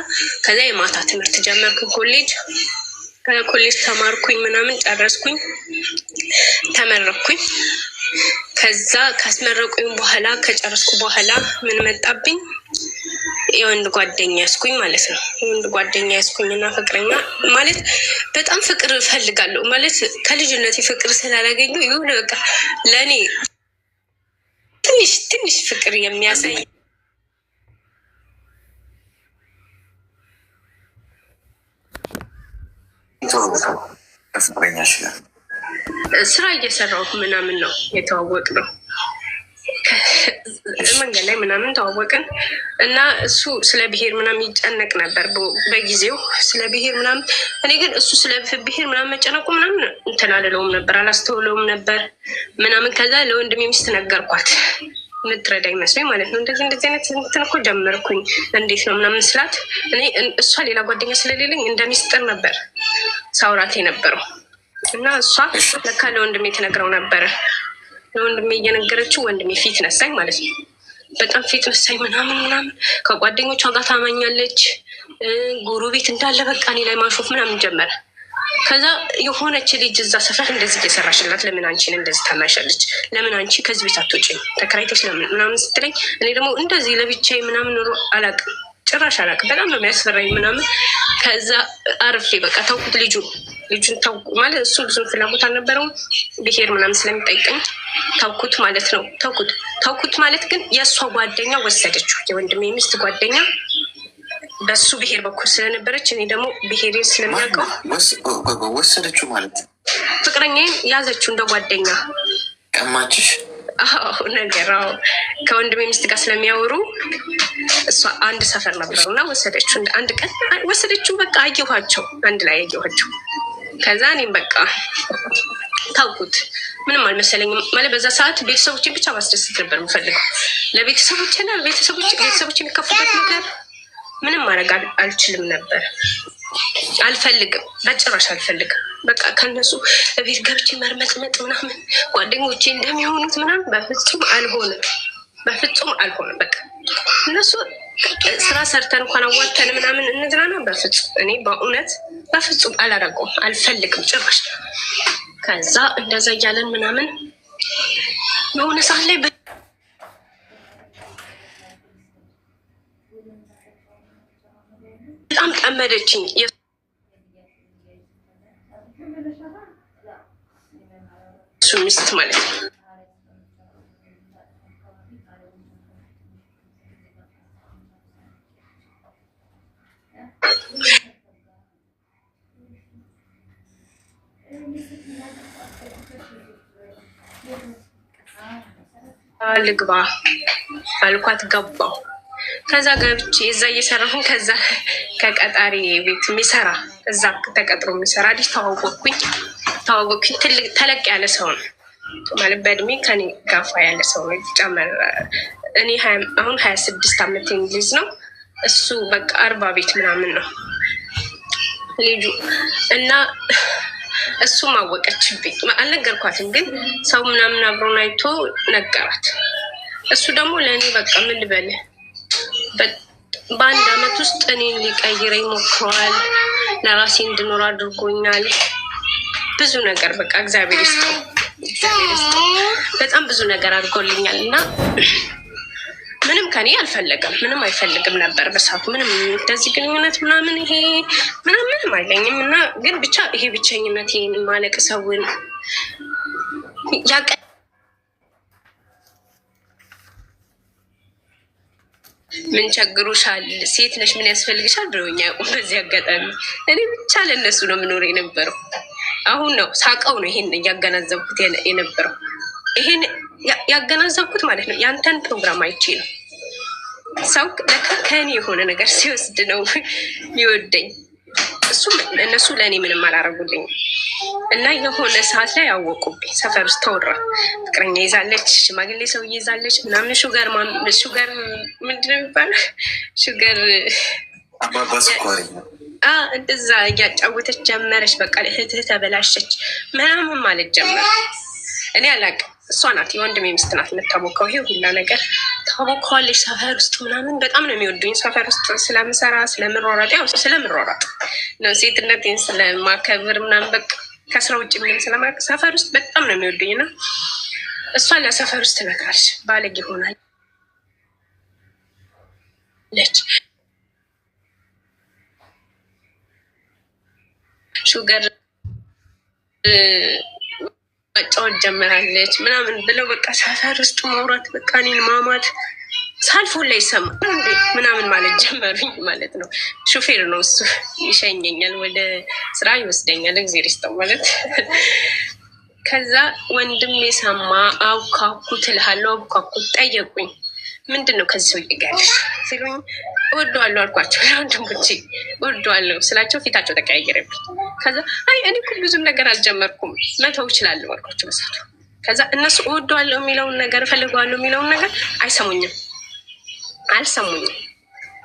ከዛ የማታ ትምህርት ጀመርኩኝ ኮሌጅ ተማርኩኝ ምናምን ጨረስኩኝ፣ ተመረኩኝ። ከዛ ካስመረቁኝ በኋላ ከጨረስኩ በኋላ ምን መጣብኝ? የወንድ ጓደኛ ያስኩኝ ማለት ነው። የወንድ ጓደኛ ያስኩኝ እና ፍቅረኛ ማለት በጣም ፍቅር እፈልጋለሁ ማለት ከልጅነቴ ፍቅር ስላላገኙ የሆነ በቃ ለእኔ ትንሽ ፍቅር የሚያሳይ ስራ እየሰራሁ ምናምን ነው የተዋወቅ ነው። መንገድ ላይ ምናምን ተዋወቅን እና እሱ ስለ ብሄር ምናምን ይጨነቅ ነበር በጊዜው ስለ ብሄር ምናምን። እኔ ግን እሱ ስለ ብሄር ምናምን መጨነቁ ምናምን እንትን አልለውም ነበር፣ አላስተውለውም ነበር ምናምን። ከዛ ለወንድሜ ሚስት ነገርኳት የምትረዳኝ መስሎኝ ማለት ነው። እንደዚህ አይነት እንትን እኮ ጀመርኩኝ እንዴት ነው ምናምን ስላት፣ እኔ እሷ ሌላ ጓደኛ ስለሌለኝ እንደ ሚስጥር ነበር ሳውራት የነበረው እና እሷ ለካ ለወንድሜ ትነግረው ነበረ። ለወንድሜ እየነገረችው ወንድሜ ፊት ነሳኝ ማለት ነው። በጣም ፊት ነሳኝ ምናምን። ከጓደኞቿ ጋር ታማኛለች። ጎረቤት እንዳለ በቃ እኔ ላይ ማሾፍ ምናምን ጀመረ። ከዛ የሆነች ልጅ እዛ ሰፈር እንደዚህ እየሰራሽላት ለምን አንቺን እንደዚህ ታማሻለች? ለምን አንቺ ከዚህ ቤት አትወጪም? ተከራይተሽ ለምን ምናምን ስትለኝ እኔ ደግሞ እንደዚህ ለብቻዬ ምናምን ኖሮ አላውቅም፣ ጭራሽ አላውቅም። በጣም ነው የሚያስፈራኝ ምናምን። ከዛ አርፌ በቃ ተውኩት። ልጁን ታውቁ ማለት እሱ ብዙም ፍላጎት አልነበረውም ብሄር ምናምን ስለሚጠይቀኝ ታውኩት ማለት ነው። ታውኩት ማለት ግን የእሷ ጓደኛ ወሰደችው፣ የወንድሜ ሚስት ጓደኛ በሱ ብሄር በኩል ስለነበረች እኔ ደግሞ ብሄሬን ስለሚያውቀው ወሰደችው ማለት ፍቅረኛዬን ያዘችው እንደ ጓደኛ ቀማችሽ ነገር ከወንድሜ ሚስት ጋር ስለሚያወሩ እሷ አንድ ሰፈር ነበሩ እና ወሰደችው። አንድ ቀን ወሰደችው። በቃ አየኋቸው፣ አንድ ላይ አየኋቸው። ከዛ እኔም በቃ ታውቁት ምንም አልመሰለኝም ማለት በዛ ሰዓት ቤተሰቦችን ብቻ ማስደሰት ነበር የምፈልገው። ለቤተሰቦችና ቤተሰቦች የሚከፉበት ነገር ምንም ማድረግ አልችልም ነበር። አልፈልግም፣ በጭራሽ አልፈልግም። በቃ ከነሱ ቤት ገብቼ መርመጥመጥ ምናምን ጓደኞቼ እንደሚሆኑት ምናምን በፍጹም አልሆነም። በፍጹም አልሆነም። በቃ እነሱ ስራ ሰርተን እንኳን አዋተን ምናምን እንዝናና፣ በፍጹም እኔ በእውነት በፍጹም አላደረገውም፣ አልፈልግም ጭራሽ። ከዛ እንደዛ እያለን ምናምን የሆነ ሰዓት ላይ በጣም ጠመደችኝ። እሱ ሚስት ማለት ነው። ልግባ አልኳት፣ ገባው። ከዛ ገብቼ እዛ እየሰራሁኝ ከዛ ከቀጣሪ ቤት የሚሰራ እዛ ተቀጥሮ የሚሰራ ልጅ ተዋወቅኩኝ። ተለቅ ያለ ሰው ነው ማለት በእድሜ ከኔ ጋፋ ያለ ሰው ነው። ጨመር እኔ አሁን 26 ዓመት እንግሊዝ ነው፣ እሱ በቃ 40 ቤት ምናምን ነው ልጁ። እና እሱም አወቀችብኝ፣ አልነገርኳትም፣ ግን ሰው ምናምን አብሮን አይቶ ነገራት። እሱ ደግሞ ለእኔ በቃ ምን ልበልህ በአንድ አመት ውስጥ እኔን ሊቀይረኝ ሞክሯል። ለራሴ እንድኖር አድርጎኛል። ብዙ ነገር በቃ እግዚአብሔር ይስጠው፣ በጣም ብዙ ነገር አድርጎልኛል። እና ምንም ከኔ አልፈለገም፣ ምንም አይፈልግም ነበር በሰዓቱ። ምንም እንደዚህ ግንኙነት ምናምን ይሄ ምንም አይለኝም። እና ግን ብቻ ይሄ ብቸኝነት ይሄን ማለቅ ሰውን ምን ቸግሮሻል? ሴት ነሽ፣ ምን ያስፈልግሻል ብለውኝ ያውቁም። በዚህ አጋጣሚ እኔ ብቻ ለእነሱ ነው የምኖር የነበረው። አሁን ነው ሳቀው ነው ይሄን እያገናዘብኩት የነበረው። ይሄን ያገናዘብኩት ማለት ነው ያንተን ፕሮግራም አይቼ ነው። ሰው ከእኔ የሆነ ነገር ሲወስድ ነው የሚወደኝ። እነሱ ለእኔ ምንም አላረጉልኝም። እና የሆነ ሰዓት ላይ ያወቁብኝ። ሰፈር ውስጥ ተወራ፣ ፍቅረኛ ይዛለች፣ ሽማግሌ ሰው ይዛለች ምናምን። ሹገር ምንድን ነው የሚባለው? ሹገር እንደዛ እያጫወተች ጀመረች። በቃ እህትህ ተበላሸች ምናምን ማለት ጀመረ። እኔ አላውቅም። እሷ ናት የወንድሜ ሚስት ናት የምታቦካው። ይሄ ሁላ ነገር ታቦካዋለች ሰፈር ውስጥ ምናምን። በጣም ነው የሚወዱኝ ሰፈር ውስጥ ስለምሰራ ስለምሯሯጥ፣ ያው ስለምሯሯጥ ነው ሴትነቴን ስለማከብር ምናምን። በቃ ከስራ ውጭ ምንም ስለማያውቅ ሰፈር ውስጥ በጣም ነው የሚወዱኝ። እና እሷ ለሰፈር ውስጥ ትነግራለች፣ ባለጌ ሆናለች፣ ሹገር ማጫወት ጀመራለች ምናምን ብለው በቃ ሰፈር ውስጥ ማውራት፣ በቃ እኔን ማማት ሳልፎ ላይ ይሰማ እንዴ ምናምን ማለት ጀመሩኝ ማለት ነው። ሹፌር ነው እሱ፣ ይሸኘኛል፣ ወደ ስራ ይወስደኛል፣ እግዜር ይስጠው ማለት። ከዛ ወንድም የሰማ አውካኩ ትልሃለሁ፣ አውካኩ ጠየቁኝ። ምንድን ነው ከዚህ ሰውዬ ጋር ያለሽ ሲሉኝ እወደዋለሁ አልኳቸው። ለወንድሞቼ እወደዋለሁ ስላቸው ፊታቸው ተቀያየረብኝ። ከዛ አይ እኔ እኮ ብዙም ነገር አልጀመርኩም መተው እችላለሁ አልኳቸው በሳቱ። ከዛ እነሱ እወደዋለሁ የሚለውን ነገር እፈልገዋለሁ የሚለውን ነገር አይሰሙኝም፣ አልሰሙኝም፣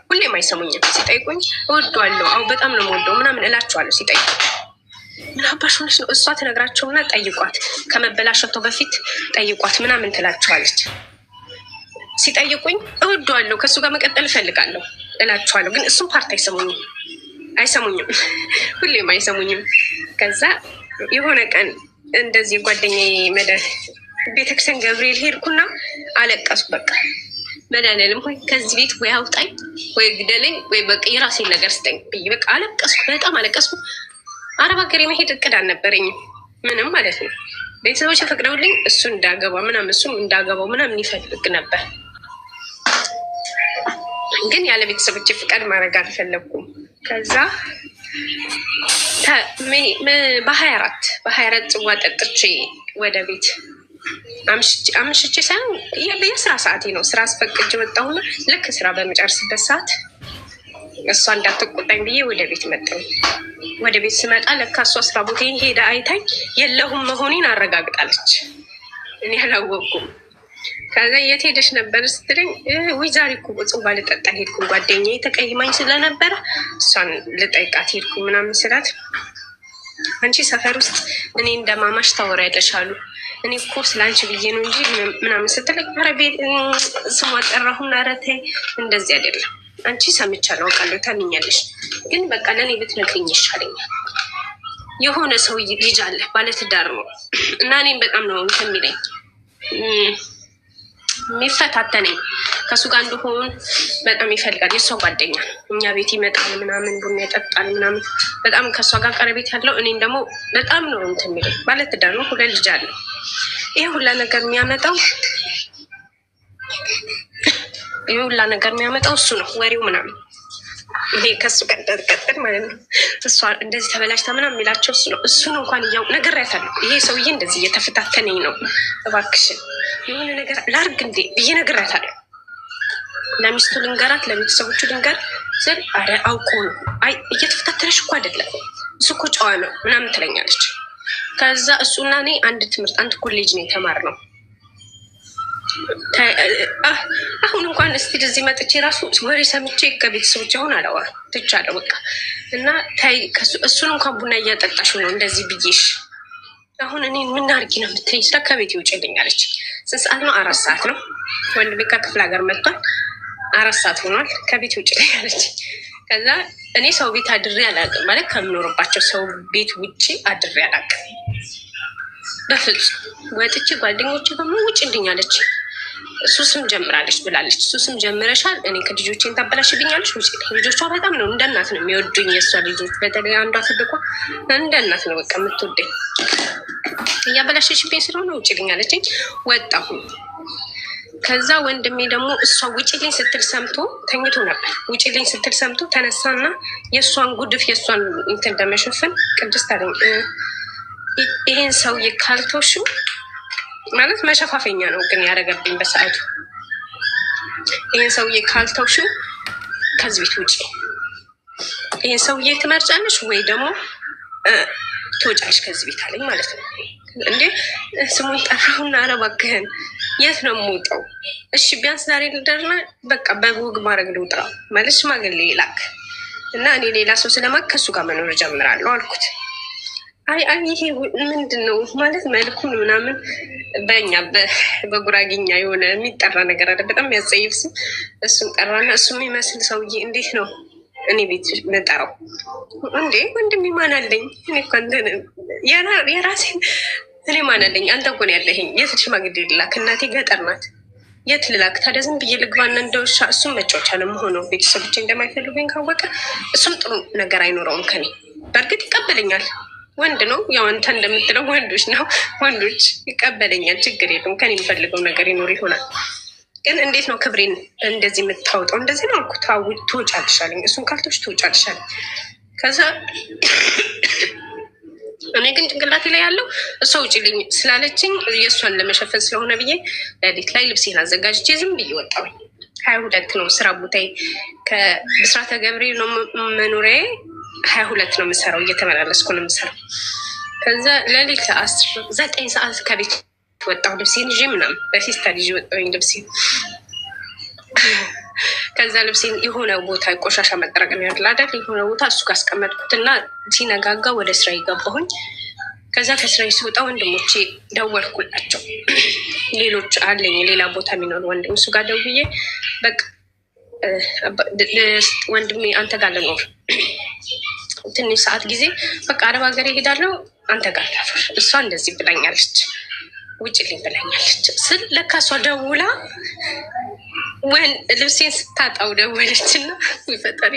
ሁሌም አይሰሙኝም። ሲጠይቁኝ እወደዋለሁ፣ አዎ በጣም ነው የምወደው ምናምን እላቸዋለሁ። ሲጠይቁ ምን አባሽ ሆነች ነው? እሷ ትነግራቸውና ጠይቋት፣ ከመበላሸቷ በፊት ጠይቋት ምናምን ትላቸዋለች። ሲጠይቁኝ እወደዋለሁ ከእሱ ጋር መቀጠል እፈልጋለሁ እላቸዋለሁ። ግን እሱም ፓርት አይሰሙኝም፣ ሁሌም አይሰሙኝም። ከዛ የሆነ ቀን እንደዚህ ጓደኛዬ ቤተክርስቲያን ገብርኤል ሄድኩና አለቀስኩ። በቃ መድኃኒዓለም ሆይ ከዚህ ቤት ወይ አውጣኝ ወይ ግደለኝ ወይ በቃ የራሴን ነገር ስጠኝ ብዬ በቃ አለቀስኩ፣ በጣም አለቀስኩ። አረብ ሀገር የመሄድ እቅድ አልነበረኝም ምንም ማለት ነው። ቤተሰቦች ፈቅደውልኝ እሱ እንዳገባ ምናምን እሱም እንዳገባው ምናምን ይፈልግ ነበር። ግን ያለ ቤተሰቦች ፍቃድ ማድረግ አልፈለግኩም። ከዛ በ24 ጽዋ ጠጥቼ ወደ ቤት አምሽቼ ሳይሆን የስራ ሰዓቴ ነው። ስራ አስፈቅጄ ወጣሁና ልክ ስራ በመጨርስበት ሰዓት እሷ እንዳትቆጣኝ ብዬ ወደ ቤት መጣሁ። ወደ ቤት ስመጣ ለካ እሷ ስራ ቦታዬን ሄዳ አይታኝ የለሁም መሆኔን አረጋግጣለች። እኔ አላወቅኩም። ከዛ የት ሄደሽ ነበር ስትለኝ ውይ ዛሬ እኮ ጽዋ ልጠጣ ሄድኩ፣ ጓደኛዬ ተቀይማኝ ስለነበረ እሷን ልጠይቃት ሄድኩ ምናምን ስላት አንቺ ሰፈር ውስጥ እኔ እንደማማሽ ታወሪያለሽ አሉ። እኔ እኮ ስለ አንቺ ብዬ ነው እንጂ ምናምን ስትለኝ ኧረ ቤት ስሟ ጠራሁና ኧረ ተይ እንደዚህ አይደለም። አንቺ ሰምቻለሁ አውቃለሁ ታምኛለሽ፣ ግን በቃ ለእኔ ብትነግሪኝ ይሻለኛል። የሆነ ሰው ልጅ አለ ባለትዳር ነው እና እኔም በጣም ነው እንትን የሚለኝ የሚፈታተነኝ ከእሱ ጋር እንደሆን በጣም ይፈልጋል። የእሷ ጓደኛ እኛ ቤት ይመጣል ምናምን ቡና ይጠጣል ምናምን በጣም ከእሷ ጋር ቀረቤት ያለው እኔም ደግሞ በጣም ነው እንትን የሚለኝ። ባለትዳር ነው፣ 2 ልጅ አለ። ይሄ ሁላ ነገር የሚያመጣው እሱ ነው፣ ወሬው ምናምን ይሄ ከሱ ቀጠል ማለት ነው። እሷ እንደዚህ ተበላሽታ ምናምን የሚላቸው እሱ ነው። እሱን እንኳን ነግሬያታለሁ። ይሄ ሰውዬ እንደዚህ እየተፈታተነኝ ነው፣ እባክሽን የሆነ ነገር ላርግ እንዴ ብዬ ነግሬያታለሁ። ለሚስቱ ልንገራት፣ ለቤተሰቦቹ ልንገር ስል አረ አውቆ ነው፣ አይ እየተፈታተነሽ እኮ አይደለም እሱ እኮ ጨዋ ነው ምናምን ትለኛለች። ከዛ እሱና እኔ አንድ ኮሌጅ ነው የተማርነው። አሁን እንኳን እስቲ እዚህ መጥቼ ራሱ ወሬ ሰምቼ ከቤተሰቦች አሁን አላወራም ትቻለሁ በቃ። እና እሱን እንኳን ቡና እያጠጣሽው ነው እንደዚህ ብዬሽ አሁን እኔ ምን አድርጊ ነው የምትለኝ? ስለ ከቤት ይውጭልኝ አለች። ስንት ሰዓት ነው? 4 ሰዓት ነው። ወንድሜ ከክፍለ ሀገር መጥቷል። 4 ሰዓት ሆኗል። ከቤት ይውጭልኝ አለች። ከዛ እኔ ሰው ቤት አድሬ አላውቅም፣ ማለት ከምኖርባቸው ሰው ቤት ውጭ አድሬ አላውቅም በፍጹም። ወጥቼ ጓደኞቼ በሙሉ ውጭልኝ አለች። ሱስም ጀምራለች ብላለች። ሱስም ጀምረሻል፣ እኔ ከልጆቼን ታበላሽብኛለች። ልጆቿ በጣም ነው እንደ እናት ነው የሚወዱኝ። የእሷ ልጆች በተለይ አንዷ ትልቋ እንደ እናት ነው በቃ የምትወደኝ። እያበላሸችብኝ ስለሆነ ውጭልኝ አለችኝ። ወጣሁ። ከዛ ወንድሜ ደግሞ እሷ ውጭልኝ ስትል ሰምቶ ተኝቶ ነበር። ውጭልኝ ስትል ሰምቶ ተነሳና የእሷን ጉድፍ የእሷን እንትን እንደመሸፈን ቅድስት አለኝ ይሄን ሰውዬ ካልተውሽው ማለት መሸፋፈኛ ነው ግን ያደረገብኝ በሰዓቱ። ይህን ሰውዬ ካልተውሽው ከዚህ ቤት ውጭ፣ ይህን ሰውዬ ትመርጫለሽ ወይ ደግሞ ትወጫለሽ ከዚህ ቤት አለኝ ማለት ነው። እንዴ ስሙን ጠራሁና ኧረ እባክህን የት ነው የምወጣው? እሺ ቢያንስ ዛሬ ልደርና በቃ በወግ ማድረግ ልውጣ ማለት ሽማግሌ ላክ እና እኔ ሌላ ሰው ስለማክ ከሱ ጋር መኖር ጀምራለሁ አልኩት። አይ ይሄ ምንድን ነው ማለት መልኩን ምናምን በእኛ በጉራጌኛ የሆነ የሚጠራ ነገር አለ፣ በጣም ያጸይፍ ስም። እሱን ጠራና እሱ የሚመስል ሰውዬ እንዴት ነው እኔ ቤት መጠራው? እንዴ ወንድሜ ማን አለኝ እኔ እኮ የራሴን እኔ ማን አለኝ? አንተ እኮ ነው ያለኸኝ። የት ሽማግሌ ልላክ? እናቴ ገጠር ናት። የት ልላክ ታዲያ? ዝም ብዬ ልግባና እንደውሻ እሱም መጫወቻ ለመሆነው ቤተሰቦች እንደማይፈልጉኝ ካወቀ እሱም ጥሩ ነገር አይኖረውም ከኔ። በእርግጥ ይቀበለኛል፣ ወንድ ነው ያው አንተ እንደምትለው ወንዶች ነው፣ ወንዶች ይቀበለኛል፣ ችግር የለም። ከኔ የሚፈልገው ነገር ይኖር ይሆናል። ግን እንዴት ነው ክብሬን እንደዚህ የምታወጣው? እንደዚህ ነው አልኩት። ትወጫለሽ አለኝ። እሱን ካልቶች ትወጫለሽ አለኝ። ከዛ እኔ ግን ጭንቅላቴ ላይ ያለው እሷ ውጭልኝ ስላለችኝ የእሷን ለመሸፈን ስለሆነ ብዬ ሌሊት ላይ ልብሴን አዘጋጅቼ ዝም ብዬ ወጣሁኝ። 22 ነው ስራ ቦታዬ፣ ከብስራተ ገብርኤል ነው መኖሪያዬ። 22 ነው የምሰራው፣ እየተመላለስኩ ነው የምሰራው። ከዛ ሌሊት 9 ሰዓት ከቤት ወጣሁ ልብሴን ይዤ ምናምን፣ በፌስታል ይዤ ወጣሁኝ ልብሴን። ከዛ ልብሴን የሆነ ቦታ ቆሻሻ መጠራቀሚያ አይደል የሆነ ቦታ እሱ ጋር አስቀመጥኩትና ሲነጋጋ ወደ ስራ ይገባሁኝ። ከዛ ከስራ ሲወጣ ወንድሞቼ ደወልኩላቸው። ሌሎች አለኝ ሌላ ቦታ የሚኖር ወንድም፣ እሱ ጋር ደውዬ በቃ ወንድሜ አንተ ጋር ልኖር ትንሽ ሰዓት ጊዜ በቃ አረብ ሀገር ይሄዳለሁ አንተ ጋር ላፍር፣ እሷ እንደዚህ ብላኛለች፣ ውጭልኝ ብላኛለች ስል ለካ እሷ ደውላ ልብሴን ስታጣው ደወለች እና ይፈጠሪ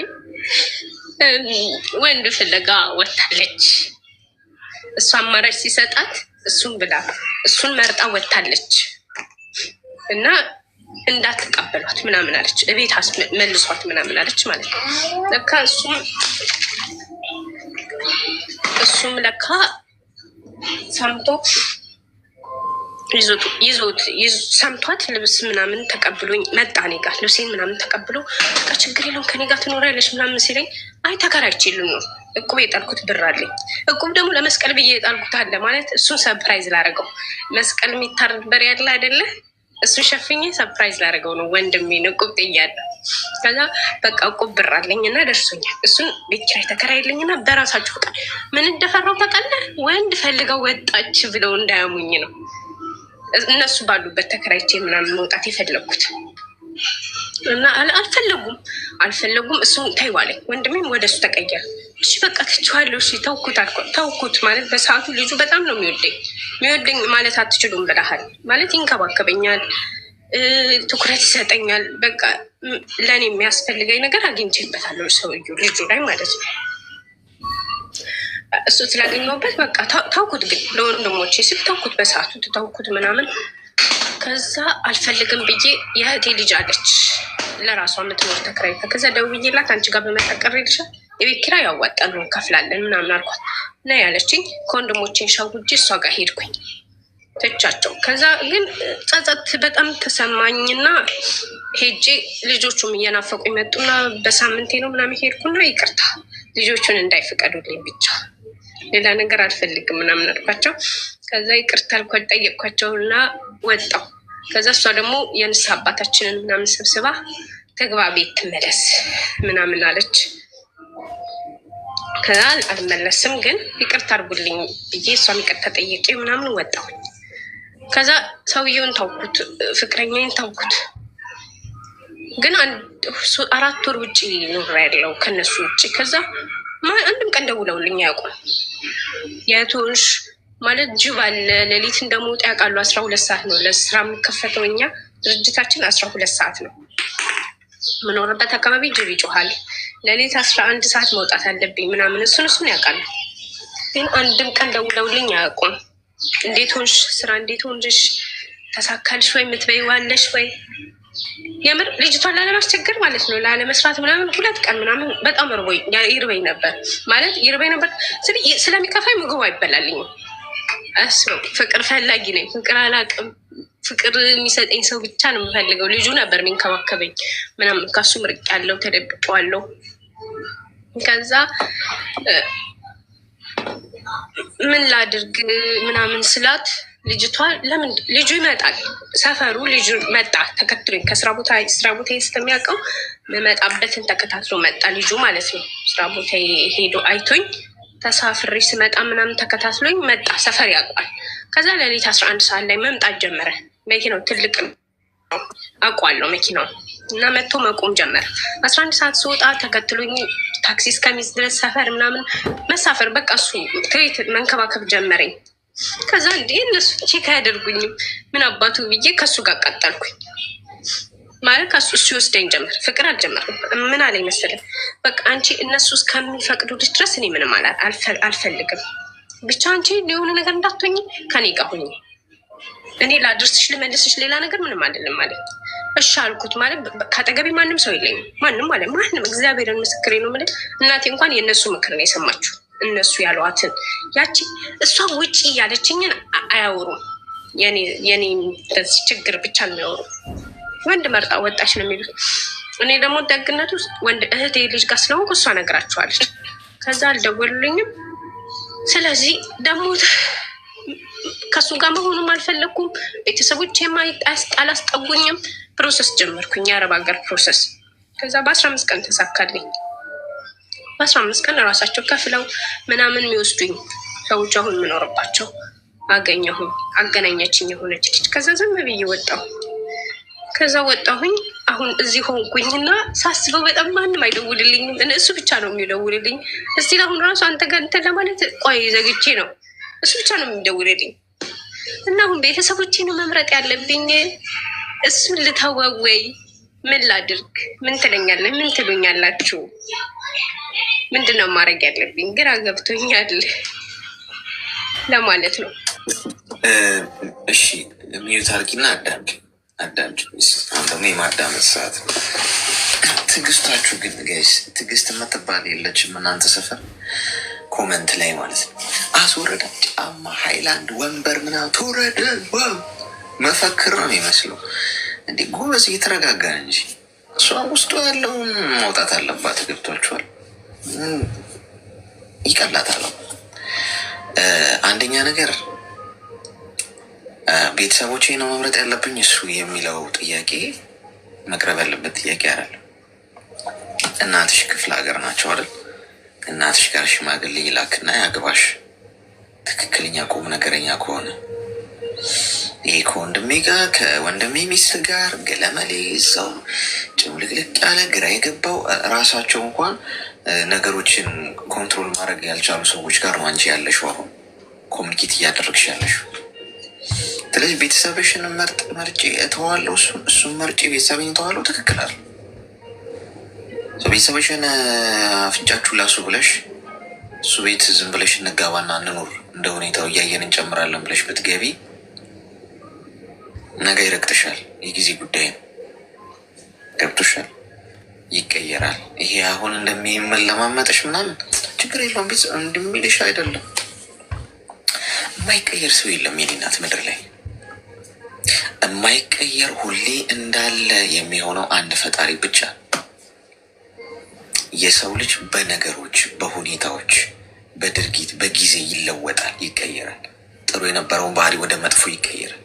ወንድ ፍለጋ ወታለች። እሷ አማራጭ ሲሰጣት እሱን ብላ እሱን መርጣ ወታለች እና እንዳትቀበሏት ምናምን አለች፣ እቤት መልሷት ምናምን አለች ማለት ነው። ለካ እሱም ለካ ሰምቶ ይዞት ሰምቷት ልብስ ምናምን ተቀብሎኝ መጣ እኔ ጋር ልብሴን ምናምን ተቀብሎ በቃ ችግር የለውም ከኔ ጋር ትኖሪያለሽ ምናምን ሲለኝ አይ ተከራይቼ ልኖር እቁብ የጣልኩት ብር አለኝ። እቁብ ደግሞ ለመስቀል ብዬ የጣልኩት አለ ማለት እሱን ሰርፕራይዝ ላደረገው መስቀል የሚታረድ በር ያለ አይደለ እሱን ሸፍኜ ሰርፕራይዝ ላደረገው ነው ወንድሜን እቁብ ጥያለሁ። ከዛ በቃ ቁብር አለኝ እና ደርሶኛል። እሱን ቤት ኪራይ ተከራይልኝ እና በራሳችሁ ፈቃድ ምን እንደፈራው ታውቃለህ? ወንድ ፈልገው ወጣች ብለው እንዳያሙኝ ነው እነሱ ባሉበት ተከራይቼ ምናምን መውጣት የፈለግኩት እና አልፈለጉም። እሱን ተይዋለኝ። ወንድሜም ወደ እሱ ተቀየረ። እሺ በቃ ትችዋለሁ። እሺ ተውኩት ማለት በሰዓቱ ልጁ በጣም ነው የሚወደኝ ማለት አትችሉም ብለሃል ማለት ይንከባከበኛል፣ ትኩረት ይሰጠኛል። በቃ ለእኔ የሚያስፈልገኝ ነገር አግኝቼበታለሁ ሰውዬው ልጁ ላይ ማለት ነው። እሱ ስላገኘሁበት በቃ ታውኩት። ግን ለወንድሞቼ ስል ታውኩት፣ በሰዓቱ ተውኩት ምናምን። ከዛ አልፈልግም ብዬ የእህቴ ልጅ አለች ለራሷ የምትኖር ተከራይታ። ከዛ ደውዬላት አንቺ ጋር በመጠቀር ይልሻል የቤት ኪራይ ያዋጣሉ እንከፍላለን ምናምን አልኳት እና ያለችኝ ከወንድሞቼን ሸውጄ እሷ ጋር ሄድኩኝ ትቻቸው። ከዛ ግን ጸጸት በጣም ተሰማኝና ሄጄ ልጆቹም እየናፈቁ ይመጡና በሳምንቴ ነው ምናምን ሄድኩና ይቅርታ ልጆቹን እንዳይፈቀዱልኝ ብቻ ሌላ ነገር አልፈልግም ምናምን አልኳቸው። ከዛ ይቅርታ አልኳቸው፣ ጠየቅኳቸውና ወጣው። ከዛ እሷ ደግሞ የንስሐ አባታችንን ምናምን ሰብስባ ተግባ ቤት ትመለስ ምናምን አለች። ከዛ አልመለስም ግን ይቅርታ አድርጉልኝ ብዬ እሷም ይቅርታ ጠየቄ ምናምን ወጣው። ከዛ ሰውየውን ታውኩት፣ ፍቅረኛዬን ታውኩት። ግን 4 ወር ውጭ ኖር ያለው ከነሱ ውጭ። ከዛ አንድም ቀን ደውለውልኝ አያውቁም። የቶንሽ ማለት ጅብ አለ ሌሊት እንደመውጣ ያውቃሉ። 12 ሰዓት ነው ለስራ የሚከፈተው። እኛ ድርጅታችን 12 ሰዓት ነው የምኖርበት አካባቢ ጅብ ይጮሃል። ሌሊት 11 ሰዓት መውጣት አለብኝ ምናምን እሱን ያውቃሉ። ግን አንድም ቀን ደውለውልኝ አያውቁም። እንዴት ሆንሽ? ስራ እንዴት ሆንሽ? ተሳካልሽ ወይ? የምትበይዋለሽ ወይ? የምር ልጅቷን ላለማስቸገር ማለት ነው ላለመስራት ምናምን 2 ቀን ምናምን በጣም ይርበኝ ነበር ማለት ይርበኝ ነበር። ስለሚከፋኝ ምግቡ አይበላልኝም። አስበው፣ ፍቅር ፈላጊ ነኝ። ፍቅር አላውቅም። ፍቅር የሚሰጠኝ ሰው ብቻ ነው የምፈልገው። ልጁ ነበር የሚንከባከበኝ ምናምን። ከሱ ምርቅ ያለው ተደብቄዋለሁ። ከዛ ምን ላድርግ ምናምን ስላት ልጅቷ ለምን ልጁ ይመጣል ሰፈሩ ልጁ መጣ ተከትሎኝ ከስራ ቦታ ስለሚያውቀው መመጣበትን ተከታትሎ መጣ ልጁ ማለት ነው። ስራ ቦታ ሄዶ አይቶኝ ተሳፍሬ ስመጣ ምናምን ተከታትሎኝ መጣ። ሰፈር ያውቋል። ከዛ ሌሊት 11 ሰዓት ላይ መምጣት ጀመረ። መኪናው ትልቅ ነው አውቋለሁ መኪናው እና መጥቶ መቆም ጀመረ። 11 ሰዓት ስወጣ ተከትሎኝ ታክሲ እስከሚይዝ ድረስ ሰፈር ምናምን መሳፈር በቃ እሱ ትሬት መንከባከብ ጀመረኝ። ከዛ እንዴ እነሱ ቼክ አያደርጉኝም ምን አባቱ ብዬ ከሱ ጋር ቀጠልኩኝ። ማለት ከሱ እሱ ይወስደኝ ጀመር። ፍቅር አልጀመርም። ምን አለኝ መሰለህ፣ በቃ አንቺ እነሱ እስከሚፈቅዱልሽ ድረስ እኔ ምንም አልፈልግም፣ ብቻ አንቺ የሆነ ነገር እንዳትሆኝ ከኔ ጋር ሁኚ፣ እኔ ላድርስሽ ልመልስሽ፣ ሌላ ነገር ምንም አይደለም ማለት። እሺ አልኩት። ማለት ከአጠገቤ ማንም ሰው የለኝም። ማንም እግዚአብሔርን ምስክሬ ነው የምልህ። እናቴ እንኳን የእነሱ ምክር ነው የሰማችሁ። እነሱ ያሏትን ያቺ እሷ ውጪ ያለችኝን አያወሩም። የኔ ችግር ብቻ ነው የሚያወሩ። ወንድ መርጣ ወጣች ነው የሚሉት። እኔ ደግሞ ደግነቱ ወንድ እህቴ ልጅ ጋር ስለሆንኩ እሷ ነግራችኋለች። ከዛ አልደወሉልኝም። ስለዚህ ደግሞ ከሱ ጋር መሆኑም አልፈለግኩም። ቤተሰቦች አላስጠጉኝም። ፕሮሰስ ጀመርኩኝ፣ የአረብ ሀገር ፕሮሰስ። ከዛ በ15 ቀን ተሳካልኝ። በ15 ቀን ራሳቸው ከፍለው ምናምን የሚወስዱኝ ሰዎች አሁን የምኖርባቸው አገኘሁኝ። አገናኛችኝ የሆነች ልጅ። ከዛ ዝም ብዬ ወጣሁ። ከዛ ወጣሁኝ። አሁን እዚህ ሆንኩኝና ሳስበው በጣም ማንም አይደውልልኝም። እሱ ብቻ ነው የሚደውልልኝ። እስቲ አሁን ራሱ አንተ ጋር እንትን ለማለት ቆይ ዘግቼ ነው። እሱ ብቻ ነው የሚደውልልኝ። እና አሁን ቤተሰቦቼ ነው መምረጥ ያለብኝ። እሱን ልተወው ወይ ምን ላድርግ? ምን ትለኛለህ? ምን ትሉኛላችሁ? ምንድነው ማድረግ ያለብኝ? ግራ ገብቶኛል ለማለት ነው። እሺ ሚዩት አድርጊና አዳምጪ። አሁን ደግሞ የማዳመጥ ሰዓት ነው። ትዕግስታችሁ ግን ጋይስ፣ ትዕግስት የምትባል የለችም እናንተ ሰፈር። ኮመንት ላይ ማለት ነው አስወረዳ ጫማ፣ ሃይላንድ፣ ወንበር ምናምን ተወረደ መፈክር ነው የሚመስለው። እንዴ ጎበዝ እየተረጋጋ እንጂ እሷ ውስጡ ያለውን ማውጣት አለባት። ገብቷችኋል? ይቀላታል። አንደኛ ነገር ቤተሰቦቼ ነው መምረጥ ያለብኝ እሱ የሚለው ጥያቄ መቅረብ ያለበት ጥያቄ አይደለም። እናትሽ ክፍለ ሀገር ናቸው አይደል? እናትሽ ጋር ሽማግሌ ይላክና ያግባሽ። ትክክለኛ ቁም ነገረኛ ከሆነ ይህ ከወንድሜ ጋር ከወንድሜ ሚስት ጋር ገለመሌ ሰው ጭምልቅልቅ ያለ ግራ የገባው ራሳቸው እንኳን ነገሮችን ኮንትሮል ማድረግ ያልቻሉ ሰዎች ጋር ነው አንቺ ያለሽው። አሁን ኮሚኒኬት እያደረግሽ ያለሽው። ስለዚህ ቤተሰብሽን መርጬ እተዋለሁ፣ እሱን መርጬ ቤተሰብኝ እተዋለሁ። ትክክል አለ። ቤተሰብሽን አፍንጫችሁ ላሱ ብለሽ እሱ ቤት ዝም ብለሽ እንጋባና እንኑር እንደ ሁኔታው እያየን እንጨምራለን ብለሽ ብትገቢ ነገ ይረግጥሻል። የጊዜ ጉዳይ ነው። ገብቶሻል? ይቀየራል። ይሄ አሁን እንደሚመለማመጥሽ ምናምን ችግር የለውም። ቤት እንደሚልሽ አይደለም። የማይቀየር ሰው የለም የኔ እናት ምድር ላይ። የማይቀየር ሁሌ እንዳለ የሚሆነው አንድ ፈጣሪ ብቻ። የሰው ልጅ በነገሮች፣ በሁኔታዎች፣ በድርጊት፣ በጊዜ ይለወጣል፣ ይቀየራል። ጥሩ የነበረውን ባህሪ ወደ መጥፎ ይቀየራል።